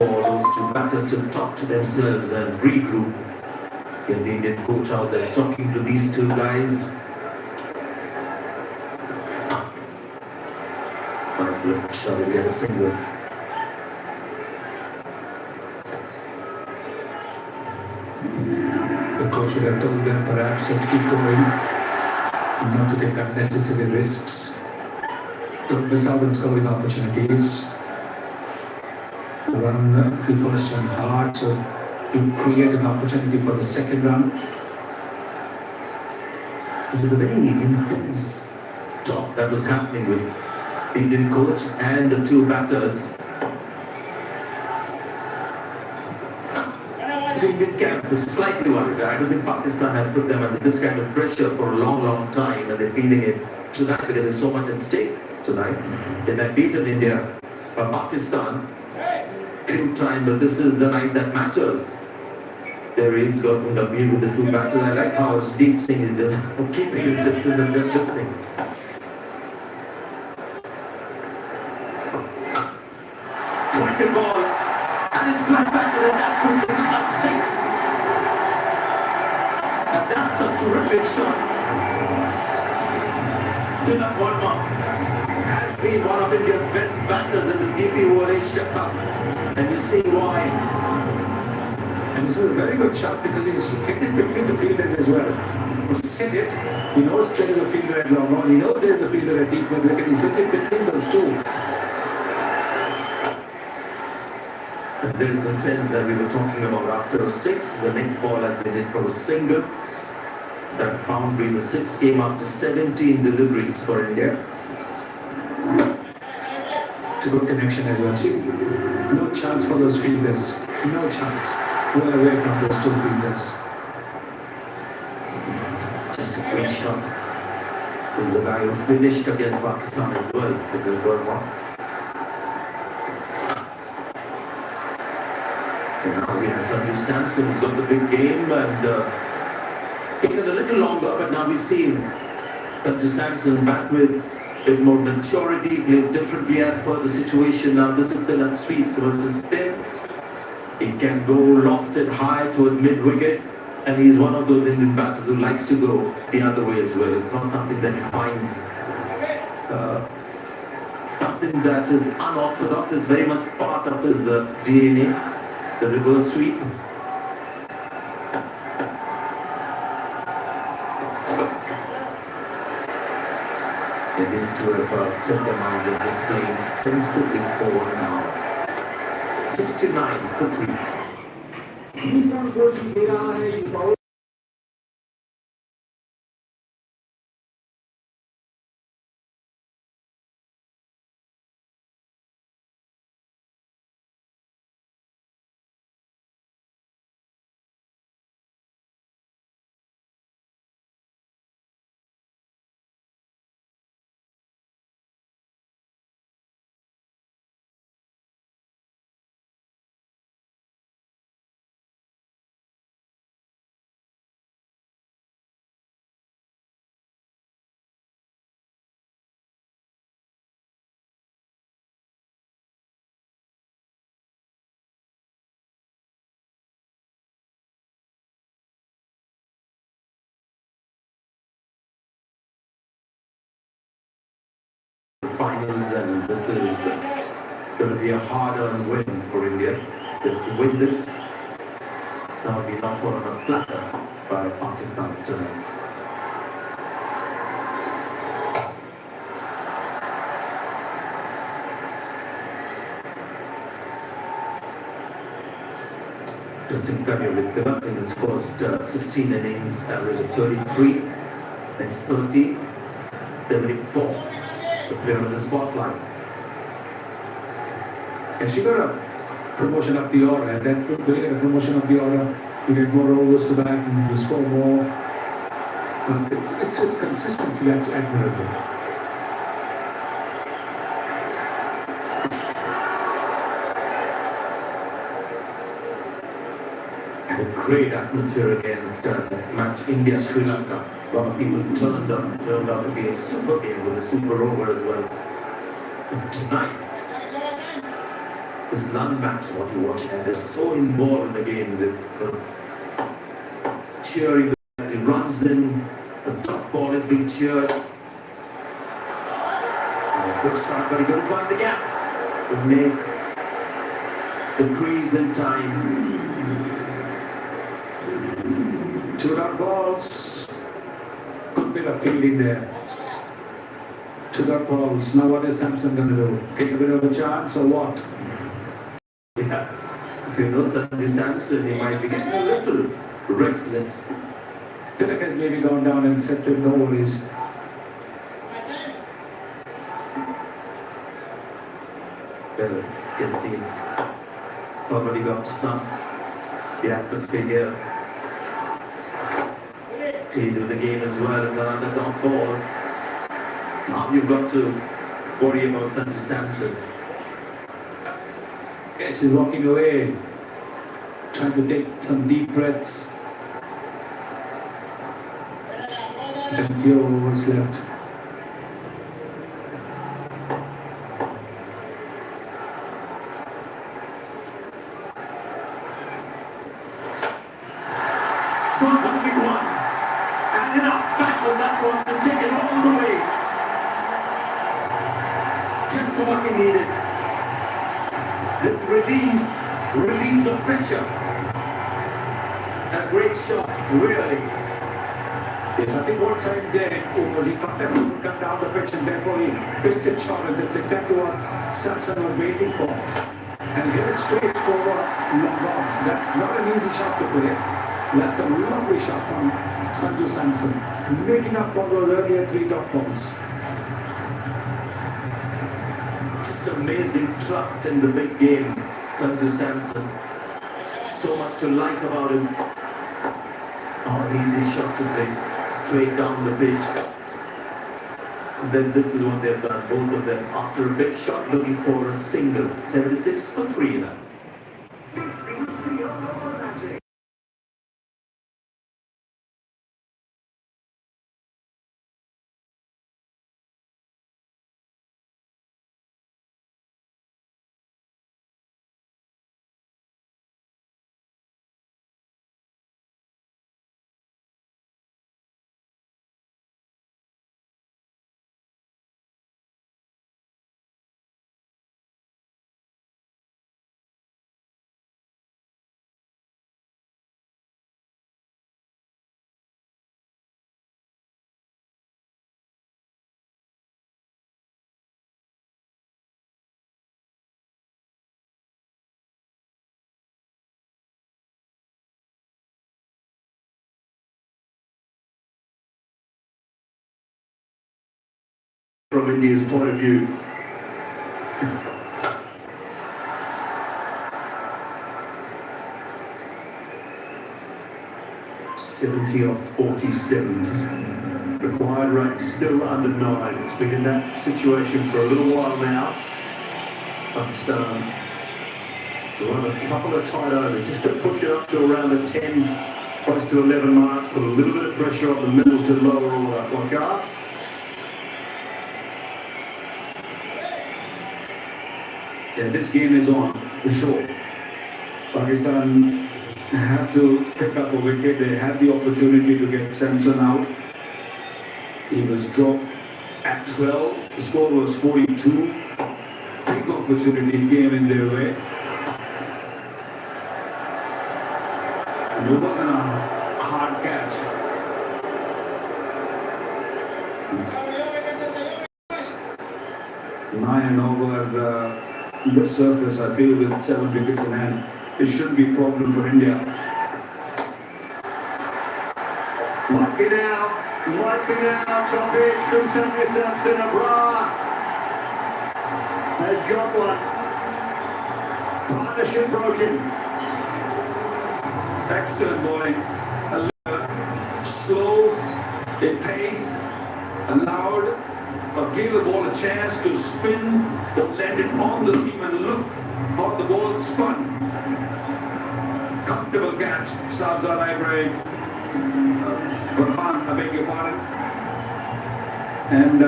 For those two batters to talk to themselves and regroup. Get the Indian coach out there talking to these two guys. Nice look, shall we get a single? The coach would have told them perhaps to keep going, not to take unnecessary risks. Don't miss out on scoring opportunities. Run the first one hard, so you create an opportunity for the second run. It was a very intense talk that was happening with the Indian coach and the two batters. The Indian camp was slightly worried. I don't think Pakistan had put them under this kind of pressure for a long, long time, and they're feeling it tonight because there's so much at stake tonight. They had beaten India, Pakistan, few time, but this is the night that matters. There is Gautam Gambhir with the two batters. I like how Deep Singh is just keeping his distance and just listening. Pointed ball, and it's flat back to the net. It's a 6. And that's a terrific shot. Tilak Verma has been one of India's best batters in this DP World Asia Cup. And you see why. And this is a very good shot because he's hit it between the fielders as well. He's hit it. He knows there is a fielder at long on. He knows there is a fielder at deep mid wicket. He's hit it between those two. And there's the sense that we were talking about after a 6. The next ball has been hit for a single. That boundary, the 6 came after 17 deliveries for India. It's a good connection as well. See, no chance for those fielders. No chance. Well away from those two fielders. Just a great shot. Was the guy who finished against Pakistan as well, Kapil Verma. And now we have Sanju Samson who's got the big game and taken a little longer, but now we've seen Sanju Samson back with a bit more maturity, plays differently as per the situation. Now this is the sweeps versus spin. He can go lofted high towards mid-wicket, and he's one of those Indian batters who likes to go the other way as well. It's not something that he finds something that is unorthodox. It's very much part of his DNA, the reverse sweep. And these two have set their minds at this playing sensibly forward now. 69 for 3. Finals, and this is going to be a hard-earned win for India. They have to win this. Now be an offer on a platter by Pakistan tonight. Justin Curry with Tilak in his first 16 innings, average of 33. Next 30, 74. The player of the spotlight. And she got a promotion up the order, and then when you get a promotion up the order, you get more overs to back and you score more. But it's just consistency that's admirable. And a great atmosphere against match India-Sri Lanka. A lot of people turned out to be a super game with a super over as well. But tonight, this is unmatched what you're watching, and they're so involved in the game. They're cheering as he runs in. The top ball is being cheered. And a good start, but he couldn't find the gap to make the crease in time. 2 dot balls. Good bit of fielding there. Two dot balls. Now what is Samson going to do? Take a bit of a chance or what? Yeah. If he knows that the Samson, he might be getting a little restless. Could have maybe gone down and said to him, no worries. Well, you can see already got some the atmosphere here. Change of the game as well. If they're under top ball, now you've got to worry about Sanju Samson. Yes, he's walking away, trying to take some deep breaths. And few overs left. It's not for the big one. And enough back on that one to take it all the way. Just what he needed. This release of pressure. And a great shot, really. Yes, I think what time did was he cut down the pitch and therefore he pitched it short, and that's exactly what Samson was waiting for. And hit it straight over long on. That's not an easy shot to play. That's a lovely shot from Sanju Samson, making up for those earlier 3 dot balls. Just amazing trust in the big game, Sanju Samson. So much to like about him. Oh, easy shot to play, straight down the pitch. And then this is what they've done, both of them. After a big shot, looking for a single. 76 for 3 now. From India's point of view. (70 off 47. Required rate still under 9. It's been in that situation for a little while now. Pakistan run a couple of tight overs just to push it up to around the 10, close to 11 mark. Put a little bit of pressure on the middle to lower order. Wakar. Yeah, this game is on, for sure. Pakistan have to pick up a wicket. They had the opportunity to get Samson out. He was dropped at 12. The score was 42. Big opportunity came in their way. And it wasn't a hard catch. Nine and over the surface, I feel, with 7 wickets in hand, it shouldn't be a problem for India. Might be now, top edge from Sanju Samson. Abrar has got one. Partnership broken. Excellent bowling. Slow, in pace, allowed, but gave the ball a chance to spin, but landed on the seam and look how the ball spun. Comfortable catch, Safzal Ibrahim. Burhan, I beg your pardon. And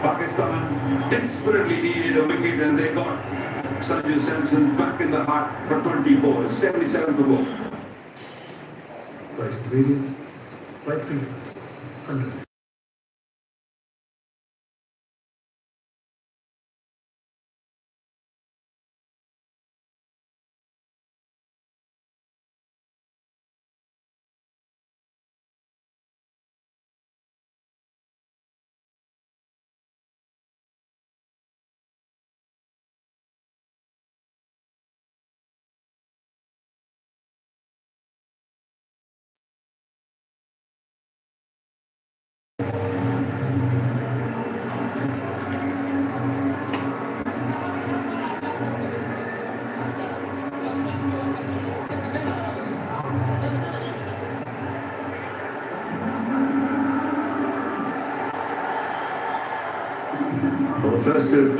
Pakistan desperately needed a wicket, and they got Sanju Samson back in the heart for 24, 77 for ball. Right ingredients, right field, 100. Well, the first of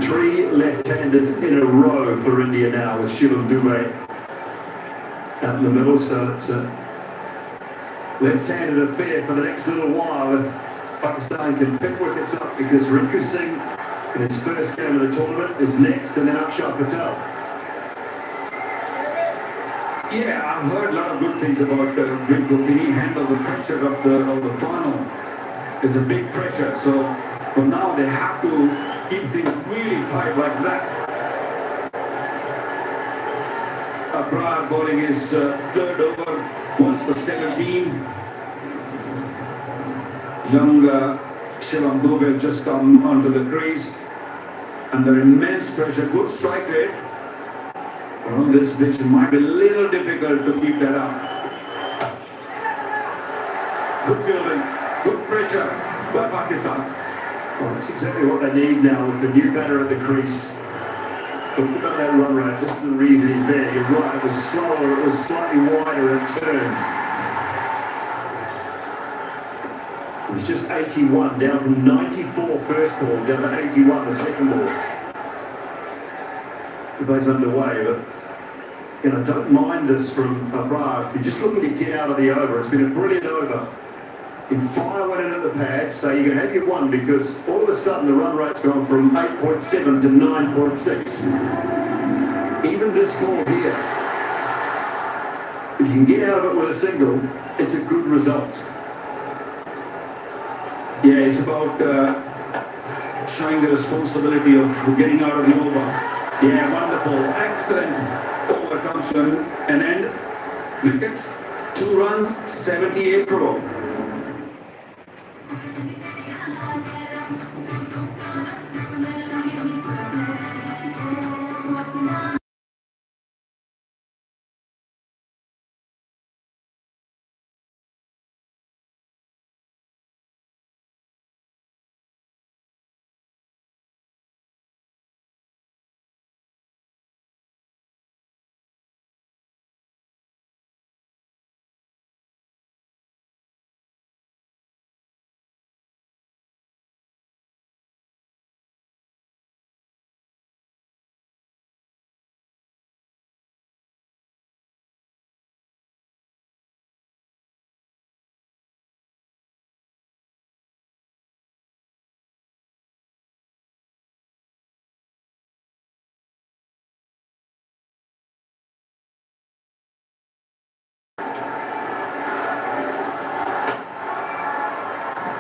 three left-handers in a row for India now, with Shivam Dubey out in the middle, so it's a left-handed affair for the next little while if Pakistan can pick wickets up, because Rinku Singh in his first game of the tournament is next, and then Akshar Patel. Yeah, I've heard a lot of good things about Rinku. Can he handle the pressure of the final? It's a big pressure, so but now they have to keep things really tight like that. Abrar bowling his third over, 1 for 17. Young Shivam Dubey just come onto the crease under immense pressure. Good strike rate. On this pitch, it might be a little difficult to keep that up. Good fielding, good pressure by Pakistan. Well, that's exactly what they need now with the new batter at the crease. But look at that run rate. This is the reason he's there. You're right, it was slower, it was slightly wider at turn. It was just 81, down from 94 first ball, down to 81 the second ball. The bay's underway, but you know, don't mind this from Abrar. If you're just looking to get out of the over, it's been a brilliant over. You fire one in at the pad, so you can have your one, because all of a sudden the run rate's gone from 8.7 to 9.6. Even this ball here, if you can get out of it with a single, it's a good result. Yeah, it's about showing the responsibility of getting out of the over. Yeah, wonderful, excellent. Over comes to an end. Wicket, 2 runs, 78 for all.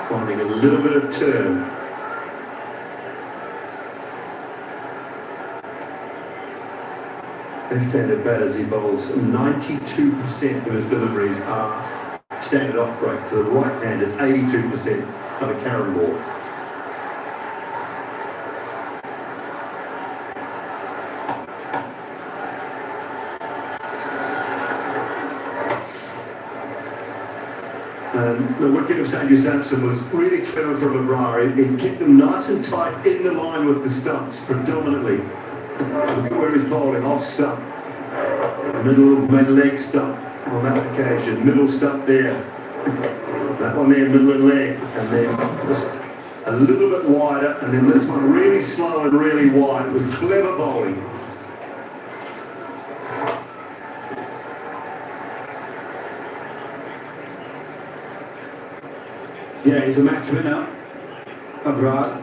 Finding a little bit of turn. Left-handed batters, he bowls 92% of his deliveries are standard off break. For the right-handers, 82% are the Karen ball. The wicket of Sanju Samson was really clever from Abrar. He kept them nice and tight in the line with the stumps, predominantly. Look at where he's bowling, off stump. Middle leg stump on that occasion. Middle stump there. That one there, middle and leg. And then just a little bit wider. And then this one really slow and really wide. It was clever bowling. Yeah, he's a match winner. Abrar.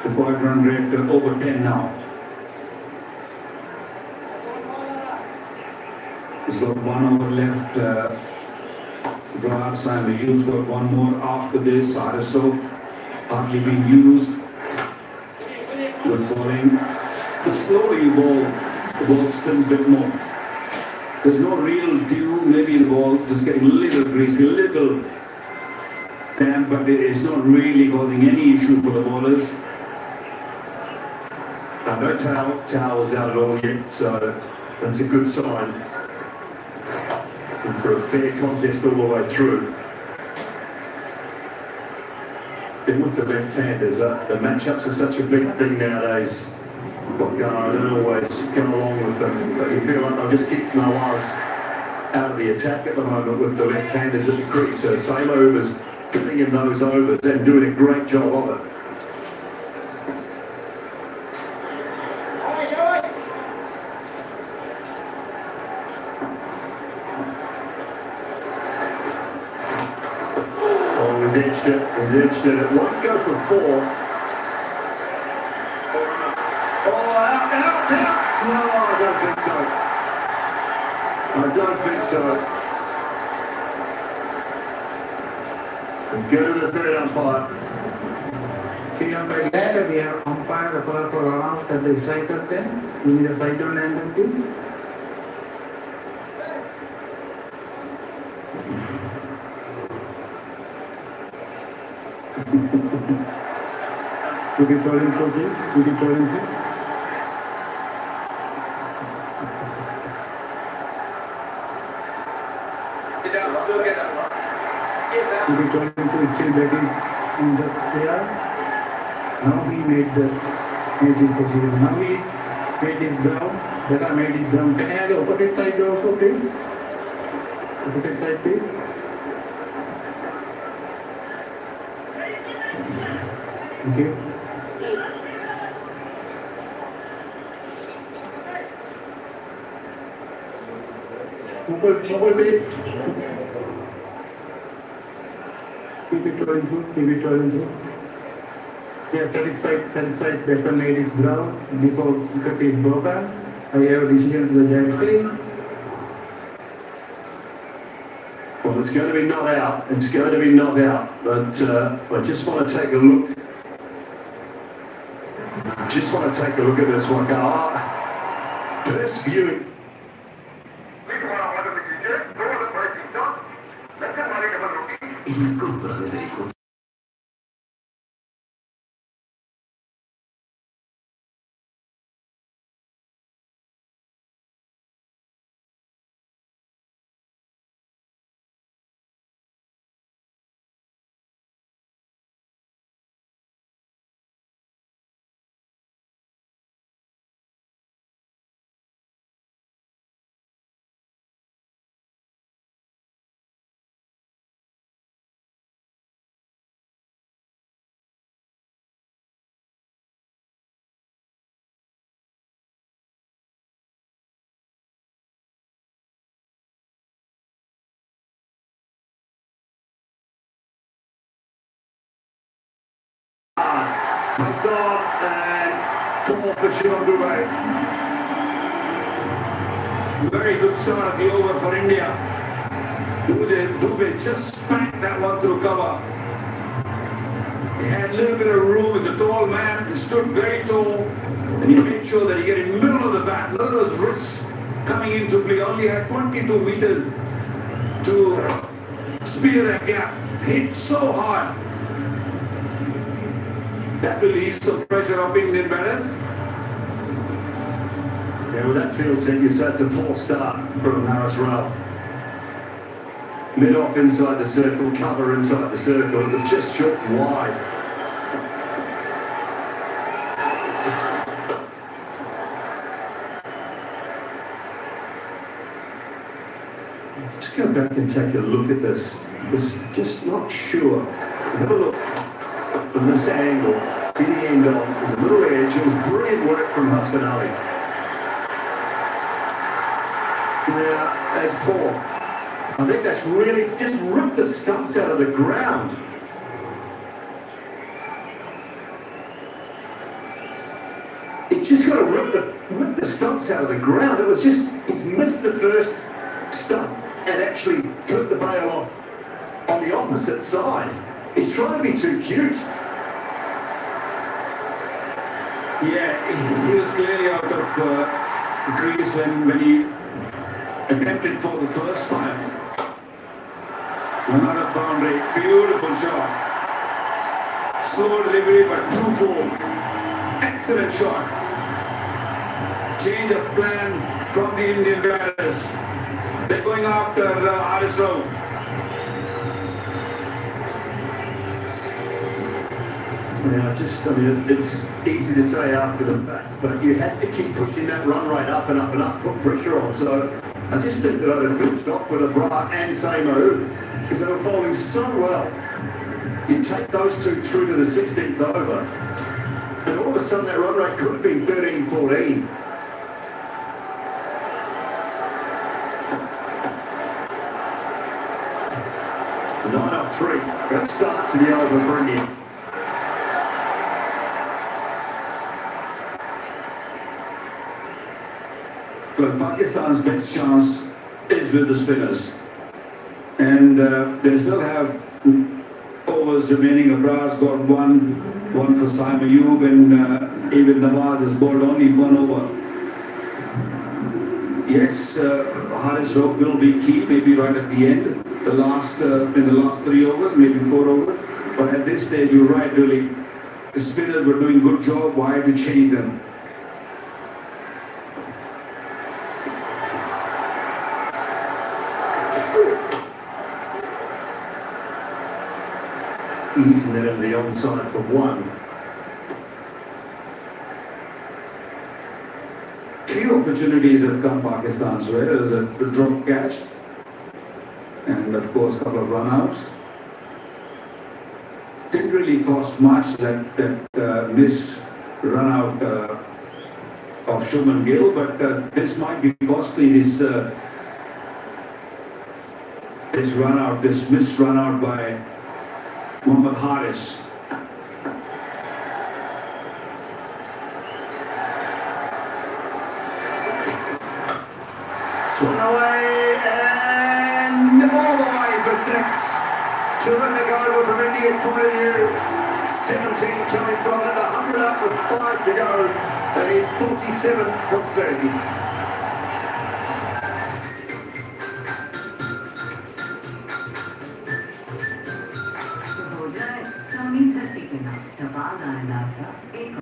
The point run rate over 10 now. He's got 1 over left. Abrar, Simon Hughes got 1 more after this. RSO hardly being used. Good bowling. The slower you bowl, the ball spins a bit more. There's no real dew, maybe the ball just getting a little greasy, a little damp, but it's not really causing any issue for the bowlers. No towels out at all yet, so that's a good sign. And for a fair contest all the way through. And with the left-handers, the matchups are such a big thing nowadays. I don't always go along with them, but you feel like I'll just keep my eyes out of the attack at the moment with the left-handers at the crease. So same overs, filling in those overs and doing a great job of it. edged it. It won't go for 4. Oh, out! No, I don't think so. I don't think so. We'll go to the third umpire. The umpire later, we have umpire for runout at the striker's end. Give me the side on angle, please. Keep it rolling through, please. Keep it rolling through. Keep it rolling through. Still that is in the air. Now he made his position. Now he made his ground. Beta made his ground. Can I have the opposite side also, please? Opposite side, please. Thank you. Mobile please. Keep it rolling through. Keep it rolling through. Yes, satisfied. Batsman made his ground before wicket is broken. I have a decision to the giant screen. Well, it's going to be not out. It's going to be not out. But I just want to take a look. Just want to take a look at this one. First viewing. Comes on and 4 for Shivam Dubey. Very good start of the over for India. Dubey just spanked that one through cover. He had a little bit of room. He's a tall man. He stood very tall. And he made sure that he get in the middle of the bat. None of those risks coming into play. Only had 22 meters to spear that gap. Hit so hard. That will ease some pressure up Indian batters. Yeah, with that field set, you said it's a poor start from Harris Ralph. Mid off inside the circle, cover inside the circle. It was just short and wide. Just go back and take a look at this. Was just not sure. Have a look from this angle. See the end on the middle edge. It was brilliant work from Hassan Ali. Now, that's poor. I think that's really just ripped the stumps out of the ground. It just got to rip the stumps out of the ground. It was just, he's missed the first stump and actually flipped the bail off on the opposite side. He's trying to be too cute. Yeah, he was clearly out of crease when he attempted for the first time. Another boundary, beautiful shot. Slow delivery but true form. Excellent shot. Change of plan from the Indian batters. They're going after Haris Rao. Yeah, I mean, it's easy to say after the fact, but you had to keep pushing that run rate up and up and up, put pressure on. So I just think that I'd have finished off with a Bra and Samo because they were bowling so well. You take those two through to the 16th over, and all of a sudden that run rate could have been 13-14. Nine off 3. That's start to the over for India. Well, Pakistan's best chance is with the spinners. And they still have overs remaining. Abrar's got one for Simon Ayub, and even Nawaz has bowled only one over. Yes, Haris Roque will be key, maybe right at the end, in the last 3 overs, maybe 4 overs. But at this stage, you're right, really. The spinners were doing a good job. Why to change them? Easing that into the onside for 1. Few opportunities have come Pakistan's way. There's a drop catch, and of course, a couple of run-outs. Didn't really cost much, that missed run-out of Shubman Gill, but this might be costly. This run-out, this missed run-out by Mohammad Haris. Swung away and all the way for 6. 2 to go from India's point of view. 17 coming from it, 100 up with 5 to go. They need 47 from 30. हो जाए सोनी 30 के नाम धमाल दानेदार का एक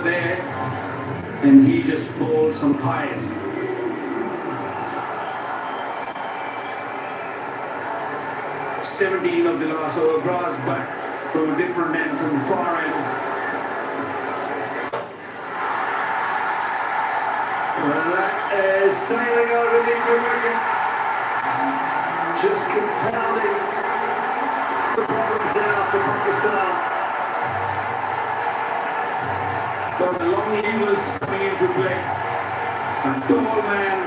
There, and he just bowled some highs. 17 of the last over. Bras back from a different end, from the far end. Well, that is sailing over the wicket. Just compounding the problems now for Pakistan. But the long levers coming into play. A tall man,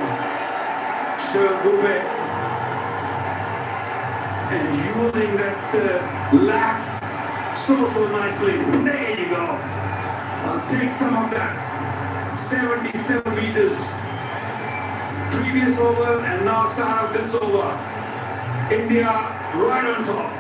Sher Dubey, and using that lap so nicely. There you go. I'll take some of that. 77 meters. Previous over and now start of this over. India right on top.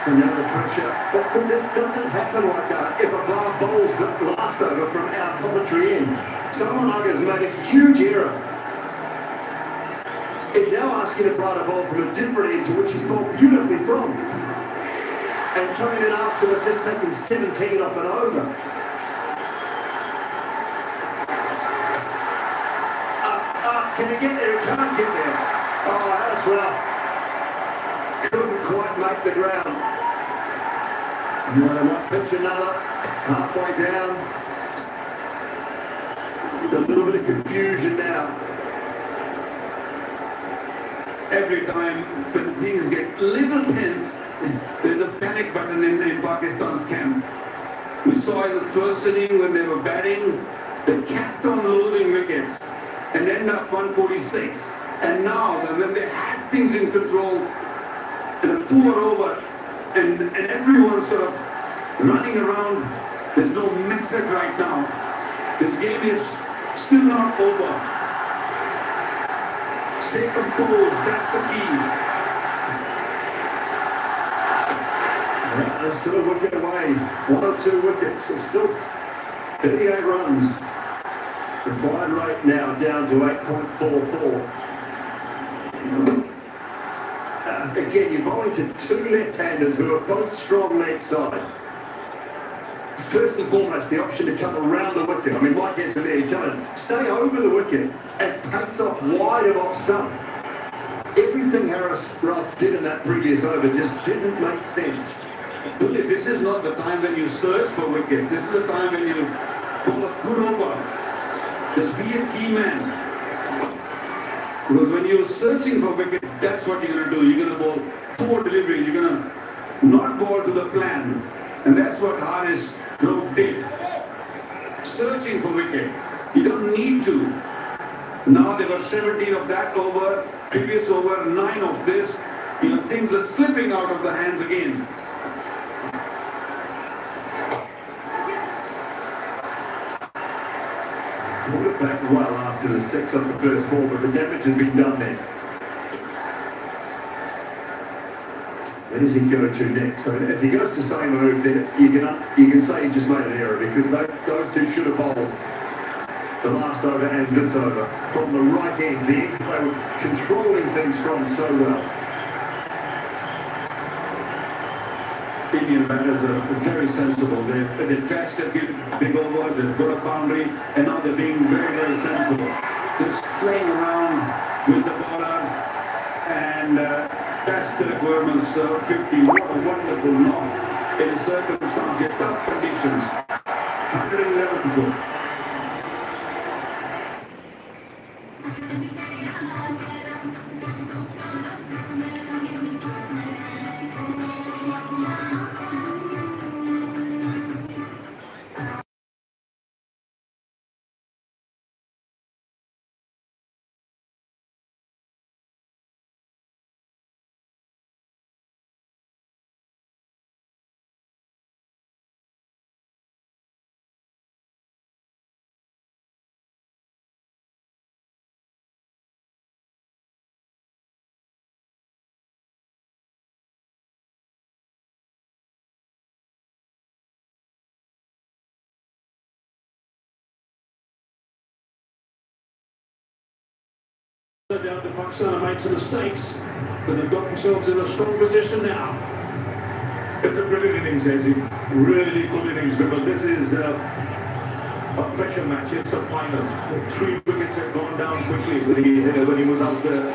And now the pressure. But this doesn't happen like that. If a bar bowls the last over from our commentary in, someone like has made a huge error. He's now asking a brighter ball from a different end to which he's bowled beautifully from. And coming in after they've just taken 17 off an over. Can you get there? He can't get there. Oh, that's rough. Couldn't quite make the ground. Now they might pitch another halfway down. A little bit of confusion now. Every time when things get a little tense, there's a panic button in Pakistan's camp. We saw in the first inning when they were batting, they kept on losing wickets and end up 146. And now when they had things in control and a poor over and everyone's sort of running around, there's no method right now. This game is still not over. Stay composed, that's the key. They're still a wicket away. 1 or 2 wickets. It's still 38 runs. The wide rate now down to 8.44. again, you're bowling to two left-handers who are both strong leg side. First and foremost, the option to come around the wicket. I mean, Mike Hesson there, he's telling, stay over the wicket and pace off wide of off stump. Everything Harris Ruff did in that previous over just didn't make sense. Really, this is not the time when you search for wickets. This is the time when you bowl a good over. Just be a team man. Because when you're searching for wicket, that's what you're going to do. You're going to bowl poor delivery. You're going to not bowl to the plan. And that's what Harris Ruff did. Searching for wicket. You don't need to. Now they were 17 of that over. Previous over, 9 of this. You know, things are slipping out of the hands again. Pulled it back well after the 6 off the first ball, but the damage has been done there. Where does he go to next? So if he goes to same move, then you can say he just made an error, because those two should have bowled the last over and this over from the right ends. The ends they were controlling things from so well. Indian batters are very sensible. They fast a big over, they've got a boundary, and now they're being very, very sensible. Just playing around with the bowler, and that's the requirements 50. What a wonderful knock in a circumstance, in tough conditions. 111 foot. Down to Pakistan and made some mistakes, but they've got themselves in a strong position now. It's a brilliant innings, Ghazi. Really good innings, because this is a pressure match. It's a final. 3 wickets had gone down quickly when he was out there.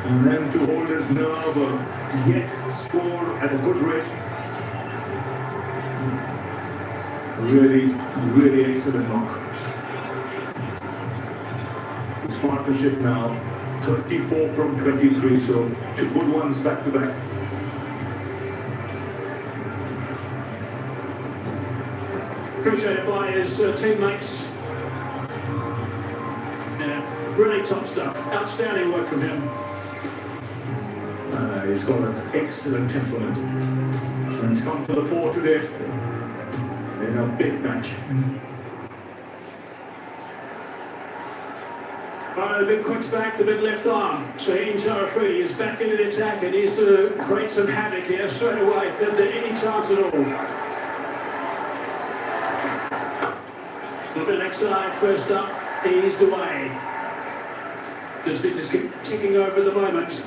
And then to hold his nerve, yet score at a good rate. Really, really excellent knock. His partnership now 34 from 23, so 2 good ones back to back. Appreciated by his teammates. Yeah, really top stuff. Outstanding work from him. He's got an excellent temperament. And he's come to the fore today in a big match. The big quicks back, the big left arm. Shaheen Sharafri is back into the attack and needs to create some havoc here straight away if there's any chance at all. A little bit leg side, first up, eased away. Just keep ticking over the moment.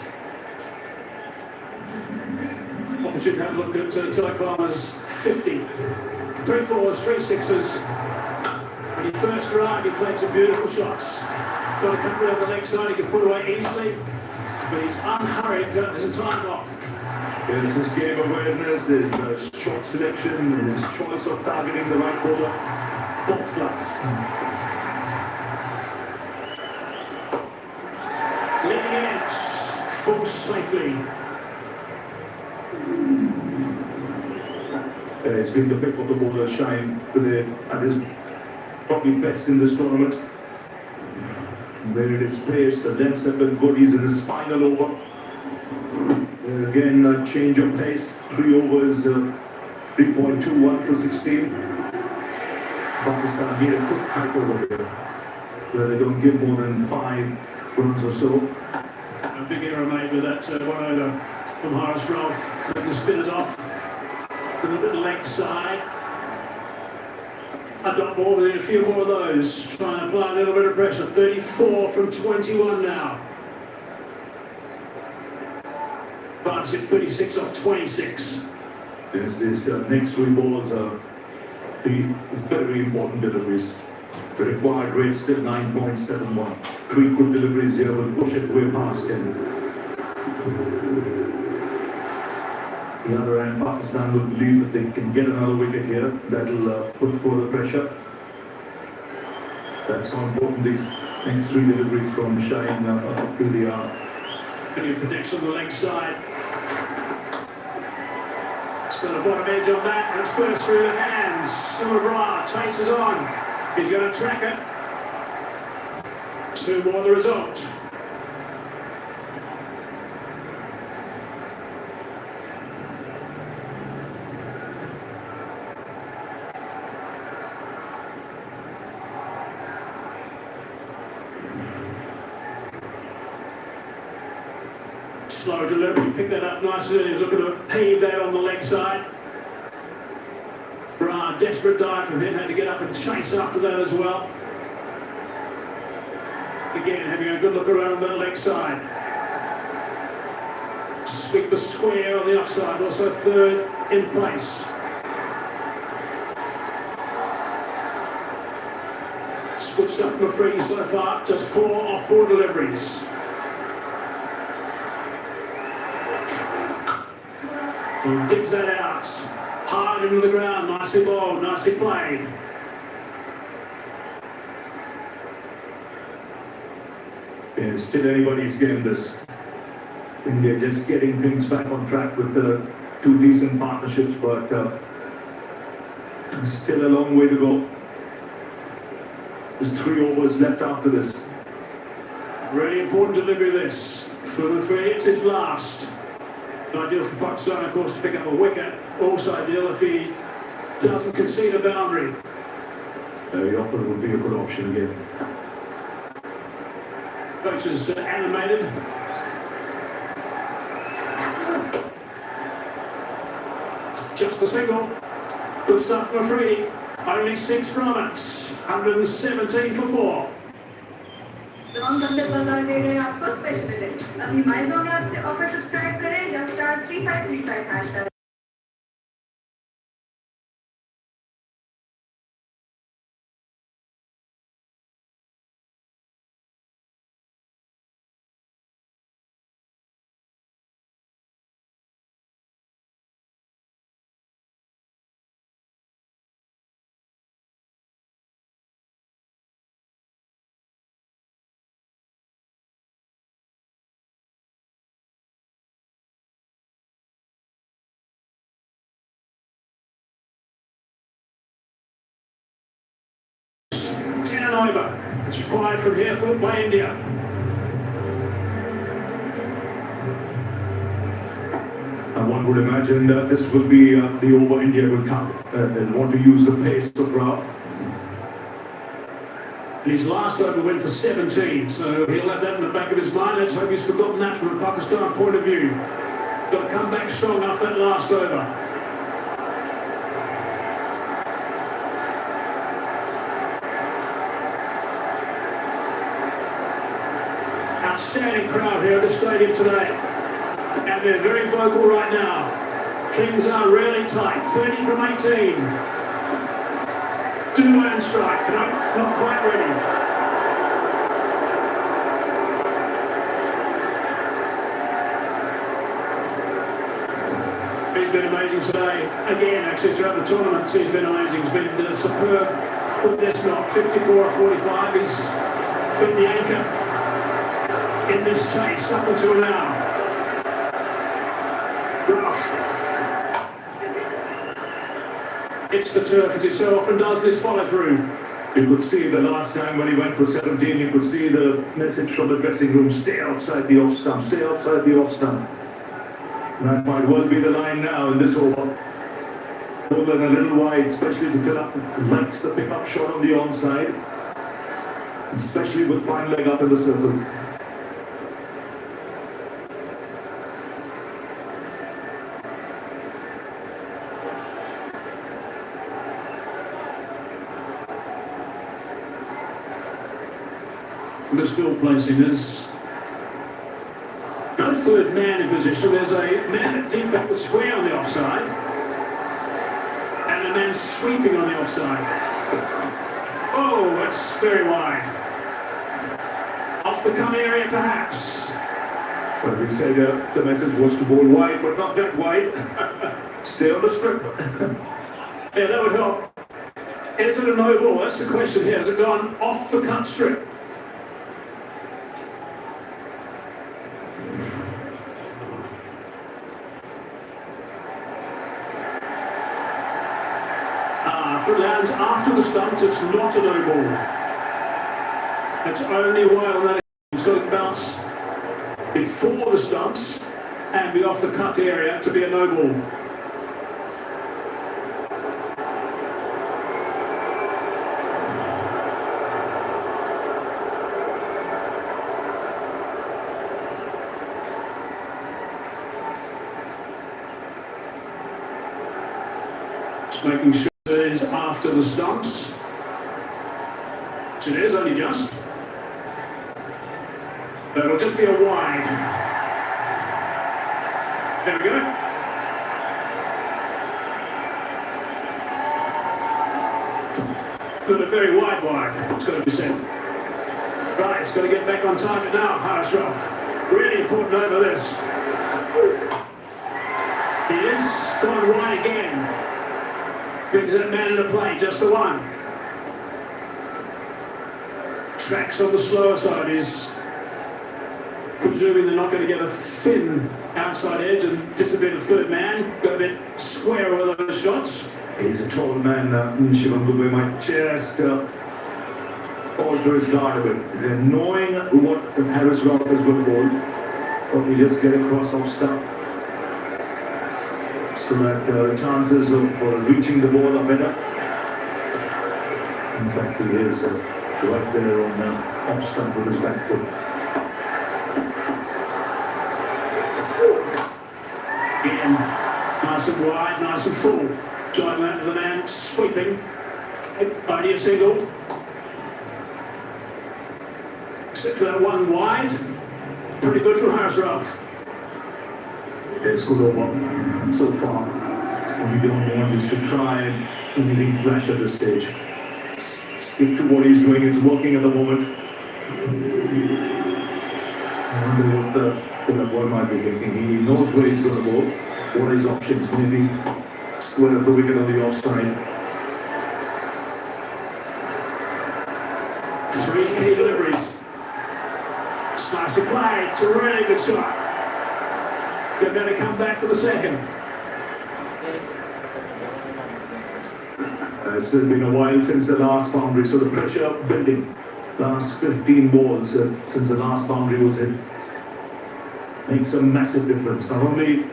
Opportunity to have a look at Tilak Farmer's 50. 3 4s, 3 6s. When he first arrived, he played some beautiful shots. Got a couple over the leg side, he can put away easily, but he's unhurried throughout this entire knock. Yes, his game awareness, his shot selection, and his choice of targeting the right bowler, both class. Leading edge, full safely. It's been the pick of the bowler shine today at his probably best in this tournament. Where it is placed, the lengths have been good. He's in his final over. Again, a change of pace. 3 overs, 3.21 for 16. Pakistan need a quick kite over here, where they don't give more than 5 runs or so. A big error made with that 1 over from Harris Ruff. Let the spinners off. A little bit leg side. A dot ball, we need a few more of those. Trying to apply a little bit of pressure. 34 from 21 now. nice hit, 36 off 26. Yes, these next three balls are the very important deliveries. The required rate still 9.71. Three good deliveries here will push it way past him. The other end, Pakistan will believe that they can get another wicket here. That'll put further pressure. That's how important these next three deliveries from Shaheen really are. Any protection on the leg side. It's got a bottom edge on that, and it's burst through the hands. Silabra chases on. He's going to track it. 2 more the result. Slow delivery, picked that up nicely. He was looking to heave that on the leg side. Bra, desperate dive from him, had to get up and chase after that as well. Again, having a good look around on that leg side. Sweeper square on the offside, also third in place. Good stuff from Afridi so far, just 4 off 4 deliveries. He digs that out, hard into the ground, nicely bowled, nicely played. It's still anybody's game, this. India just getting things back on track with the 2 decent partnerships, but still a long way to go. There's 3 overs left after this. Really important delivery this. For the 3, it's his last. Ideal for Pakistan, of course, to pick up a wicket. Also ideal if he doesn't concede a boundary. Yorker would be a good option again. Coach is animated. Just the single. Good stuff for Afridi. Only 6 from it. 117 for 4. तमाम concept बाजार दे रहे हैं आपको special discount. अभी माइजोन app से offer subscribe करें या *3535 hash डालें। Over. It's required from here for by India. One would imagine that this will be the over India will target. They'll want to use the pace of Rao. His last over went for 17, so he'll have that in the back of his mind. Let's hope he's forgotten that from a Pakistan point of view. Got to come back strong after that last over. Outstanding crowd here at the stadium today, and they're very vocal right now. Things are really tight. 30 from 18. Do and strike. No, not quite ready. He's been amazing today. Again, actually, throughout the tournament, he's been amazing. He's been superb. But that's not 54 or 45. He's been the anchor in this chase up until now. Rough. It's the turf, as it so often does, this follow through. You could see the last time when he went for 17, you could see the message from the dressing room, stay outside the off stump, stay outside the off stump. That might well be the line now in this over. More than a little wide, especially to Tilak likes the pick-up shot on the onside, especially with fine leg up in the circle. This field placing is no third man in position. There's a man at deep backward square on the offside, and a man sweeping on the offside. Oh, that's very wide. Off the come area, perhaps. Well, we said the message was to bowl wide, but not that wide. Stay on the strip. Yeah, that would help. Is it a no ball? That's the question here. Has it gone off the cut strip? If it lands after the stumps, it's not a no ball. It's only wide on that. It's got to bounce before the stumps and be off the cut area to be a no ball. Just making sure it is after the stumps. It is only just. That'll just be a wide. There we go. But a very wide. It's got to be said. Right, it's got to get back on target now, Harris Ralph. Really important over this. He is gone wide again. Brings that man into play, just the one. Tracks on the slower side is presuming they're not going to get a thin outside edge and disappear the third man. Got a bit square with those shots. He's a tall man, Shivam Dubey might just alter his guard a bit. They're knowing what Harris Ralph is going to bowl, probably just get across off stump. So that the chances of reaching the ball are better. In fact, he is right there on off stump with his back foot. Again, nice and wide, nice and full. Driving out to the man, sweeping. Only a single. Except for that one wide. Pretty good from Harris Ralph. It's good over so far. What we don't want is to try anything flash at this stage. Stick to what he's doing, it's working at the moment. I wonder what the ball might be thinking. He knows where he's going to go. What are his options? Maybe square the wicket on the offside. 3 key deliveries. Spicy play, it's a really good shot. They're going to come back for the second. It's been a while since the last boundary, so the pressure building. Last 15 balls since the last boundary was hit. Makes a massive difference, not only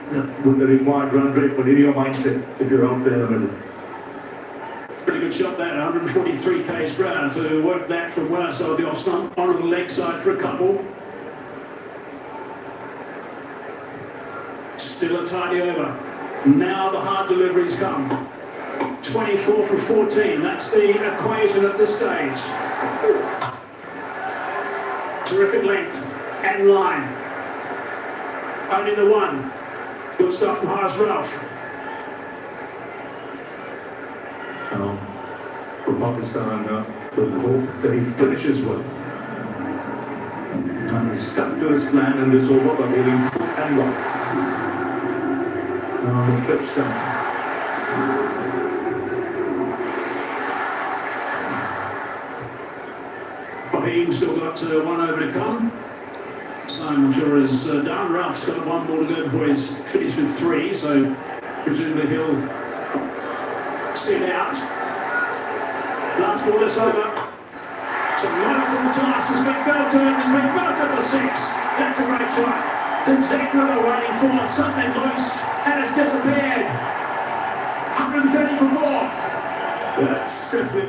with the required run rate, but in your mindset if you're out there in the middle. Pretty good shot there, 143 k's per hour. So work that from where side the off stump, onto the leg side for a couple. Still a tidy over. Now the hard deliveries come. 24 from 14, that's the equation at this stage. Terrific length and line. Only the one. Good stuff from Harris Ralph. For Pakistan, we'll hope that he finishes well. And he's stuck to his plan in this over by bowling foot and long. Now the flip stump. He's still got one over to come. Simon sure is done. Ralph's got one more to go before he's finished with 3, so presumably he'll sit out. Last ball this over. It's a wonderful toss. It's been belted. He's been belted for 6. That's a great shot. It's exactly what they're waiting for. Something loose and it's disappeared. 130 for 4. That's simply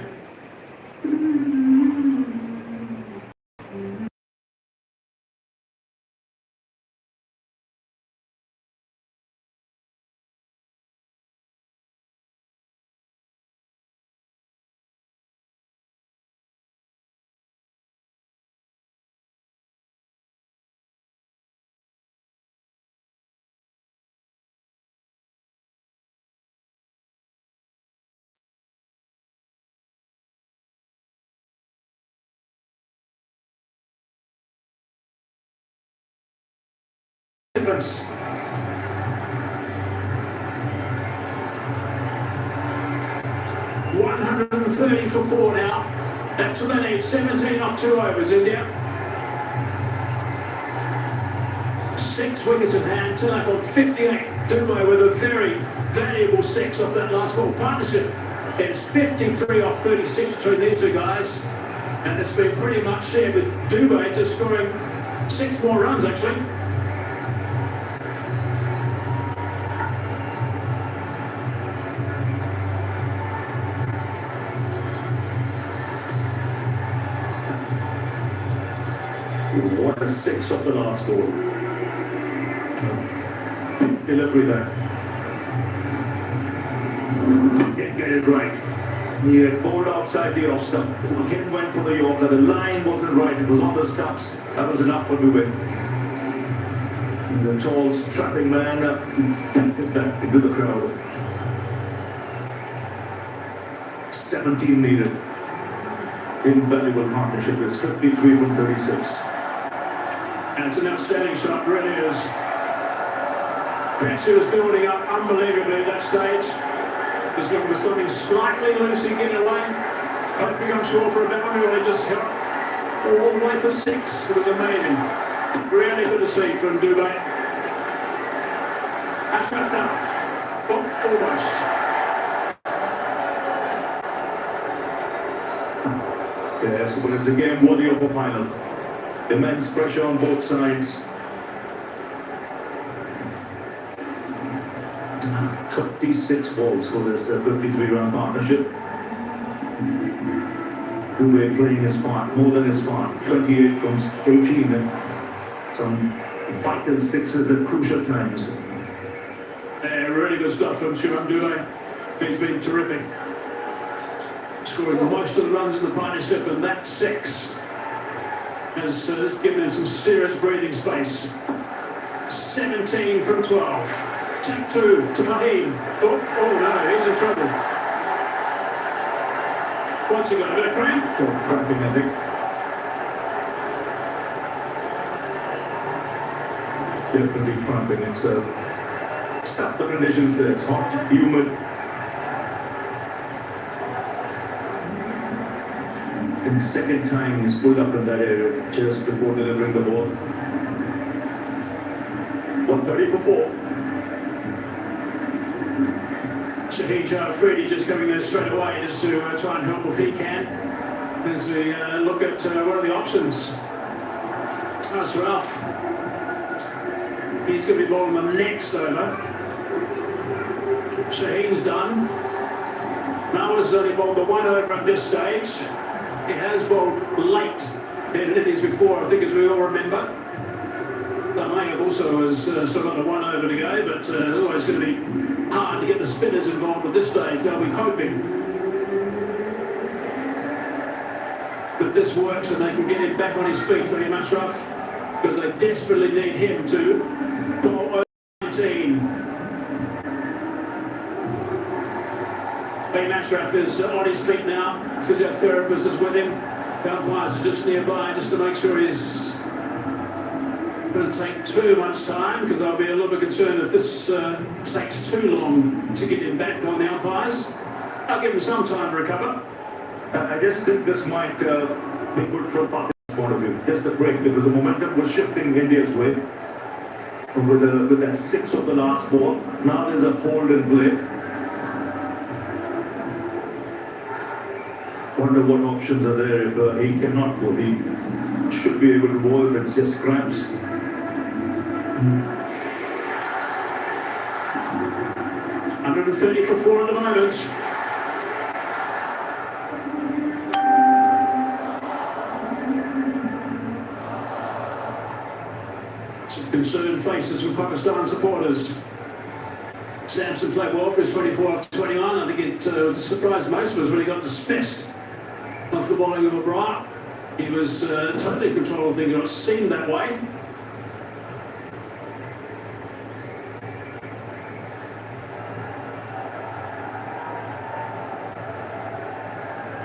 difference. $130 for 4 now. That's what they need. 17 off 2 overs, India. 6 wickets in hand, turn up on 58. Dubé with a very valuable 6 off that last ball. Partnership. It's 53 off 36 between these two guys. And it's been pretty much shared with Dubé just scoring 6 more runs, actually. What a 6 off the last ball. Delivery there. Didn't get it right. He had bowled outside the off stump. Again went for the Yorker. The line wasn't right. It was on the stumps. That was enough for Dubé. The tall, strapping man tapped it back into the crowd. 17 needed. Invaluable partnership. It's 53 from 36. And it's an outstanding shot, really is. Pressure is building up unbelievably at that stage. Just looking for something slightly loose and getting away. Hoping I'm sure for a boundary, they just held all the way for 6. It was amazing. Really good to see from Dubé. Ashraf now. Oh, almost. Yes, but it's a game worthy of a final. Immense pressure on both sides. 26 balls for this 53-run partnership. Dubé playing his part, more than his part. 28 from 18. Some vital 6s at crucial times. Really good stuff from Shivam Dubé. He's been terrific. Scoring most of the runs in the partnership, and that 6 has given him some serious breathing space. 17 from 12. Tap 2 to Fahim. Oh no, he's in trouble. What's he got, a bit of cramp? Cramping, I think. Definitely cramping. It's tough, the conditions there. It's hot, humid. And second time he's pulled up in that area just before delivering the ball. 130 for 4. Shahid Afridi just coming there straight away just to try and help if he can. As we look at one of the options. Ashraf. He's going to be bowling the next over. Shaheen's done. Marwa's only bowled the 1 over at this stage. He has bowled late in innings before, I think, as we all remember. Mayab also has still got a 1 over to go, but always going to be hard to get the spinners involved at this stage. They'll be hoping that this works and they can get him back on his feet for him, Ashraf, because they desperately need him to bowl over 19. Ashraf is on his feet now. Physiotherapist is with him. The umpires are just nearby just to make sure he's going to take too much time, because I'll be a little bit concerned if this takes too long to get him back on the umpires. I'll give him some time to recover. I just think this might be good from Pakistan's point of view. Just a break, because the momentum was shifting India's way. With that 6 of the last ball, now there's a hold in play. Wonder what options are there if he cannot go. He should be able to bowl if it's just scraps. 130 for 4 at the moment. Some concerned faces from Pakistan supporters. Samson played well for his 24 off 21. I think it surprised most of us when he got dismissed off the bowling of Abrar. He was totally in control of things. It seemed that way.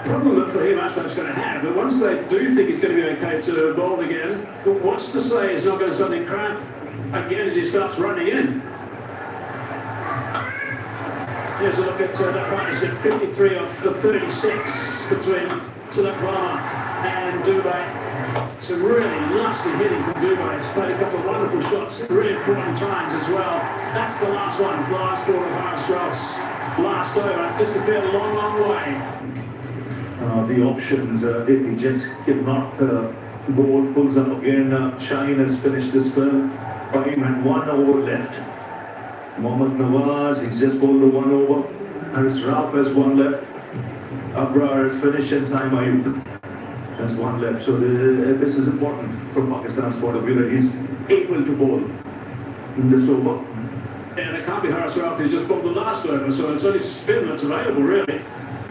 Problem that for him, Ashraf's going to have, but once they do think he's going to be okay to bowl again, what's to say he's not going to suddenly cramp again as he starts running in. Here's a look at that partnership, 53 of the 36 between Tilakwana and Dubé. Some really lusty hitting from Dubé. He's played a couple of wonderful shots, really important times as well. That's the last one, the last ball of Harris Ralph's last over. Disappeared a long, long way. The options, if he just cannot ball, pulls up again. Shine has finished the spell. 5 and 1 over left. Mohammad Nawaz, he's just bowled the 1 over. Harris Ralph has 1 left. Abrar has finished and Saim Ayub has 1 left. So this is important from Pakistan's point of view that he's able to bowl in this over. And it can't be Harris Ralph, he's just bowled the last over, so it's only spin that's available really.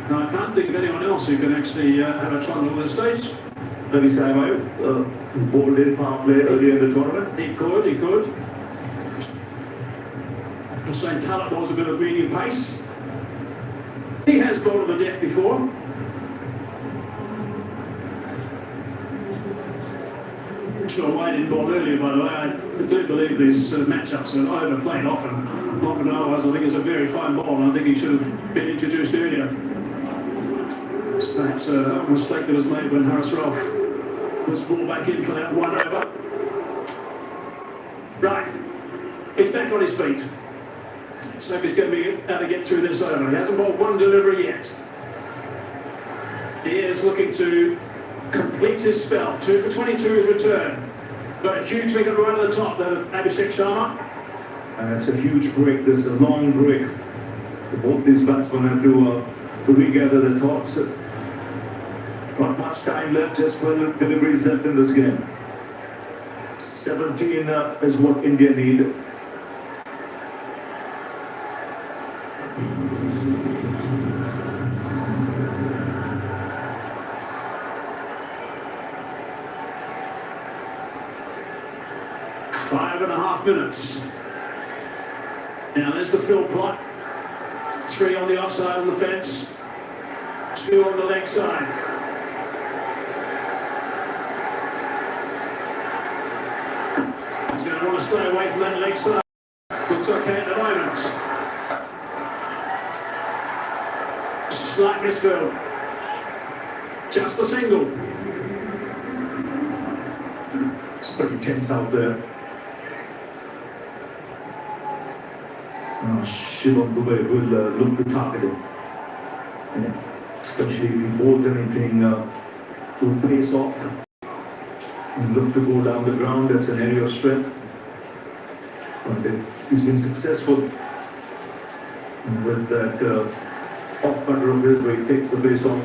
Now I can't think of anyone else who can actually have a trundle at this stage. Maybe Saim Ayub bowled in power play earlier in the tournament. He could. Hussain Talat was a bit of medium pace. He has bowled to the death before. Sure, Wade didn't bowl earlier, by the way. I do believe these matchups are overplayed often. Mohammad I think, is a very fine bowler, and I think he should have been introduced earlier. It's perhaps a mistake that was made when Harris Ralph was brought back in for that 1 over. Right, he's back on his feet. So he's going to be able to get through this over. He hasn't bowled 1 delivery yet. He is looking to complete his spell. 2 for 22 his return. Got a huge wicket right at the top, that of Abhishek Sharma. And it's a huge break. There's a long break. Both these batsmen have to regather the thoughts. Not much time left, just 12 deliveries left in this game. 17 is what India need. Five and a half minutes. Now there's the field plot. 3 on the offside on the fence. 2 on the leg side. He's going to want to stay away from that leg side. Looks okay at the moment. Slight misfield. Just a single. It's pretty tense out there. Shivam Dubé will look to target him. And especially if he bowls anything to pace off and look to go down the ground. That's an area of strength. But he's been successful with that off cutter of his where he takes the pace off.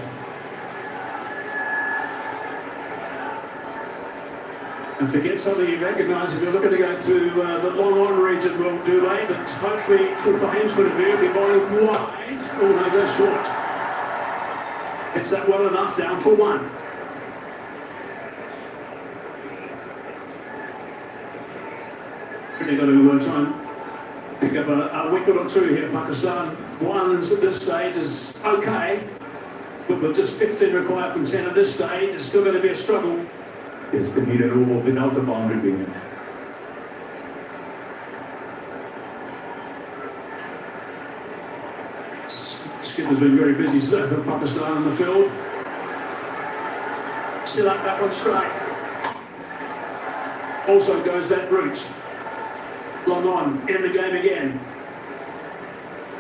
And forget something you recognise if you're looking to go through the long-on region, will do late, but hopefully from Fahim's point of view, he'll be bowling wide. Oh no, go short. It's that well enough, down for 1. Really got to try and pick up a wicket or 2 here. Pakistan 1s at this stage is okay, but with just 15 required from 10 at this stage, it's still going to be a struggle. Yes, they need an over without the boundary being in. Skipper's been very busy today for Pakistan in the field. Still up that one straight. Also goes that route. Long on, in the game again.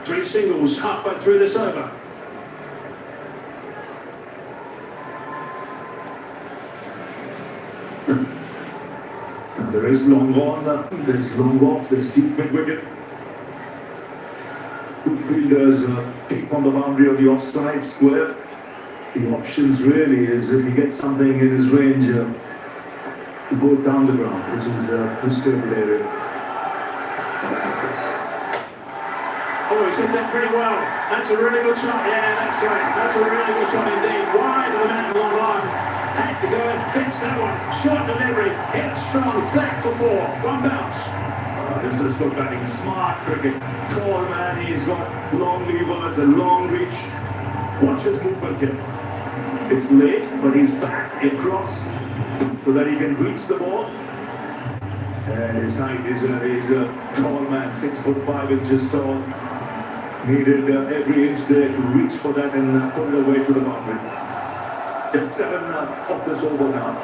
3 singles halfway through this over. There is long on, there's long off, there's deep mid-wicket. Good fielders keep on the boundary of the offside square. The options really is if he gets something in his range to go down the ground, which is this favorite area. Oh, he's hit that pretty well. That's a really good shot. Yeah, that's great. That's a really good shot indeed. Wide of the man, long on. Had to go and fix that one. Short delivery, hit strong, flat for 4. 1 bounce. This is good batting, smart cricket. Tall man, he's got long levers and long reach. Watch his movement here. It's late, but he's back across so that he can reach the ball. And his height is a tall man, 6'5" tall. Needed every inch there to reach for that and put it away to the boundary. It's 7 of this over now.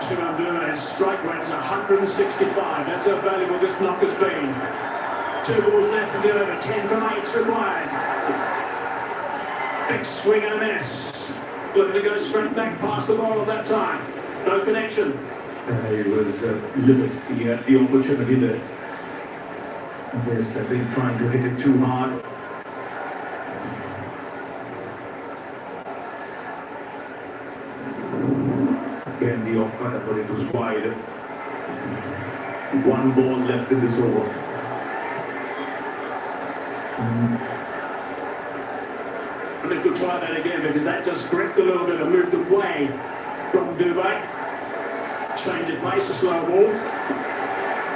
Shivam Durman's strike rate is 165. That's how valuable this knock has been. 2 balls left of the over. 10 from 8 required. Big swing and a miss. Looking to go straight back past the ball at that time. No connection. He was limited. He had the opportunity there. Yes, I think trying to hit it too hard. Again, the off-cutter, but it was wide. 1 ball left in this over. And if we try that again, because that just gripped a little bit and moved away from Dubai. Change of pace, a slow ball.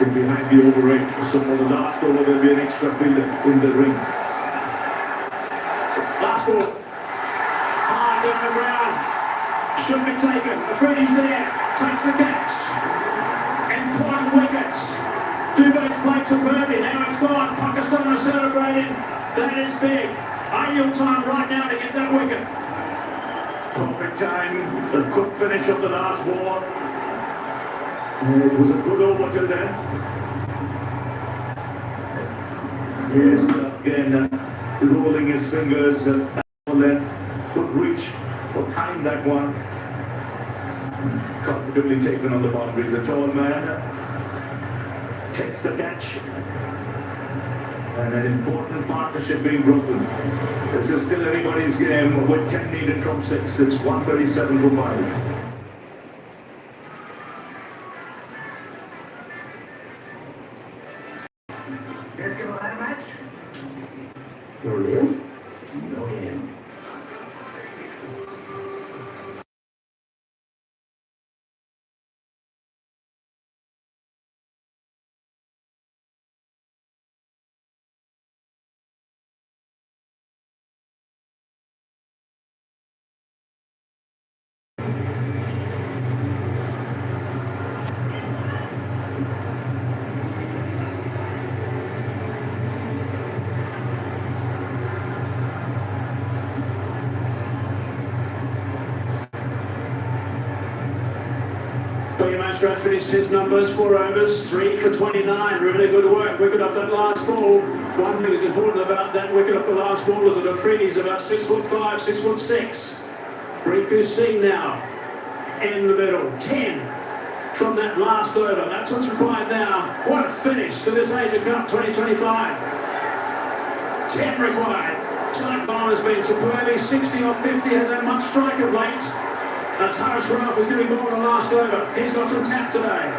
In behind the over 8. So for the last over, there'll be an extra fielder in the ring. Last ball. Hard down the ground. Should be taken. Afridi's there. Takes the catch. Important wickets. Dubai's played to birdie. Now it's gone. Pakistan are celebrating. That is big. Ideal time right now to get that wicket. Perfect time. A good finish of the last ball. It was a good over till then. Yes, again, rolling his fingers and then good reach for time that one. Comfortably taken on the boundaries. A tall man takes the catch. And an important partnership being broken. This is still anybody's game with 10 needed from 6. It's 137 for 5. Let's go have a match. No names? No game. Maestro finished his numbers, 4 overs, 3 for 29. Really good work. Wicket off that last ball. One thing that's important about that wicket off the last ball is that Afridi's about 6'5", 6'6". Riku Singh now in the middle. 10 from that last over. That's what's required now. What a finish to this Asia Cup 2025. 10 required. Taifan has been superb. He's 60 off 50. Has had much strike of late. That's Harris Ralph is doing more than the last over. He's got some tap today.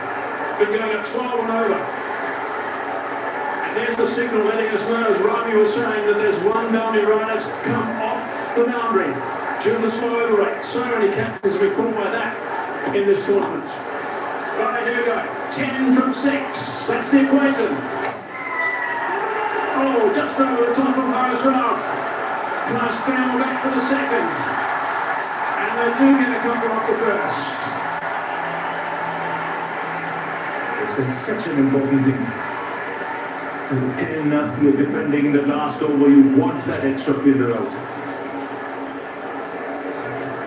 Been going at 12 and over. And there's the signal letting us know, as Rami was saying, that there's one boundary rider that's come off the boundary due to the slow over rate. So many captains have been caught by that in this tournament. Right, here we go. 10 from 6. That's the equation. Oh, just over the top of Harris Ralph. Can I scramble back for the second? And they do get a couple off the first. This is such an important thing. 10, you're defending in the last over, you want that extra fielder out.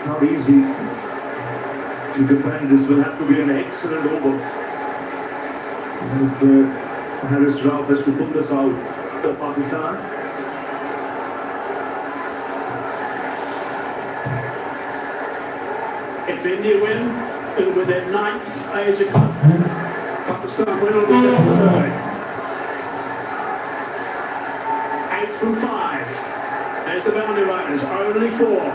Not easy to defend. This will have to be an excellent over. And Harris Ralph has to pull this out for Pakistan. If India win, it'll be their 9th Asia Cup. Pakistan win, it'll be their 3rd. 8 from 5. There's the boundary riders, only 4.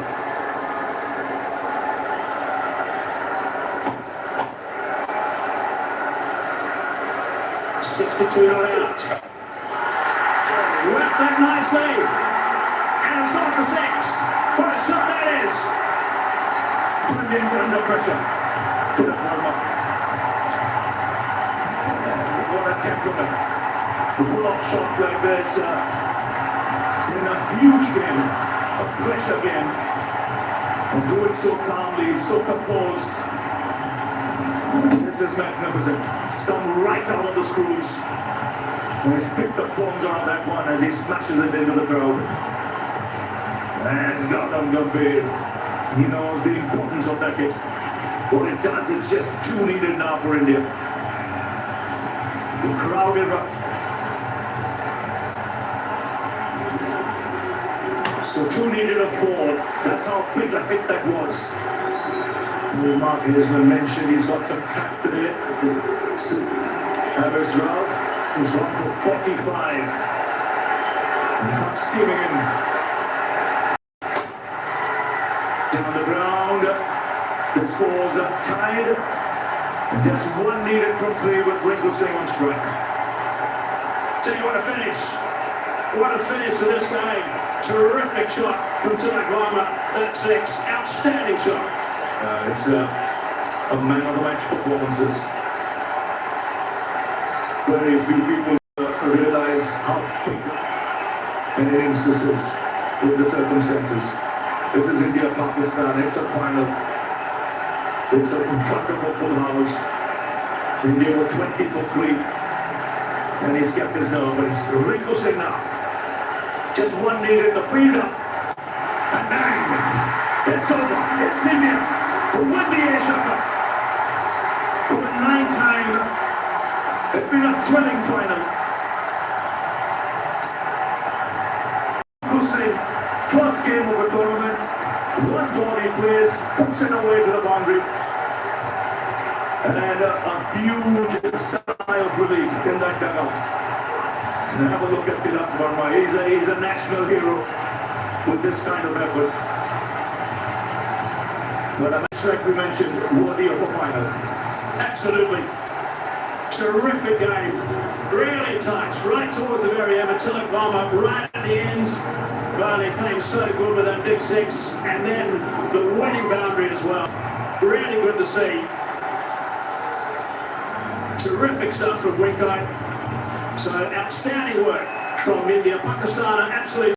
.62 not out. Wrapped that nicely. And it's gone for 6. What a shot that is. Brilliant under pressure. Put it warm up. What a temperament. To pull off shots like this in a huge game, a pressure game, and do it so calmly, so composed. This is magnificent. It's come right out of the screws. And he's picked the bones out of that one as he smashes it into the crowd. That's Gautam Gambhir. He knows the importance of that hit. What it does, it's just too needed now for India. The crowd erupt. So two needed a four. That's how big a hit that was. Mark has been mentioned, he's got some tact today. Avers Rao has gone for 45. And comes steaming in. Down the ground. The scores are tied. And just one needed from three with Rinku Singh on strike. Tell you what a finish. What a finish to this game. Terrific shot from Tilak Varma. That's six. Outstanding shot. It's a man of the match performances. Very few people realize how big an innings this is with the circumstances. This is India-Pakistan. It's a final. It's in front of a full house. India were 20 for 3. And he's kept his nerve, but it's Rinku Singh now. Just one needed, the field up. And bang! It's over. It's India who win the Asia Cup. For the 9th time. It's been a thrilling final. Rinku Singh, first game of the tournament. One ball he plays, puts it away to the boundary. And a huge sigh of relief in that dugout. And have a look at Tilak Varma. He's a national hero with this kind of effort. But a match like we mentioned, worthy of a final. Absolutely. Terrific game. Really tight. Right towards the very end. Tilak Varma right at the end. Bali playing so good with that big six. And then the winning boundary as well. Really good to see. Terrific stuff from Winkai. So outstanding work from India. Pakistan are absolutely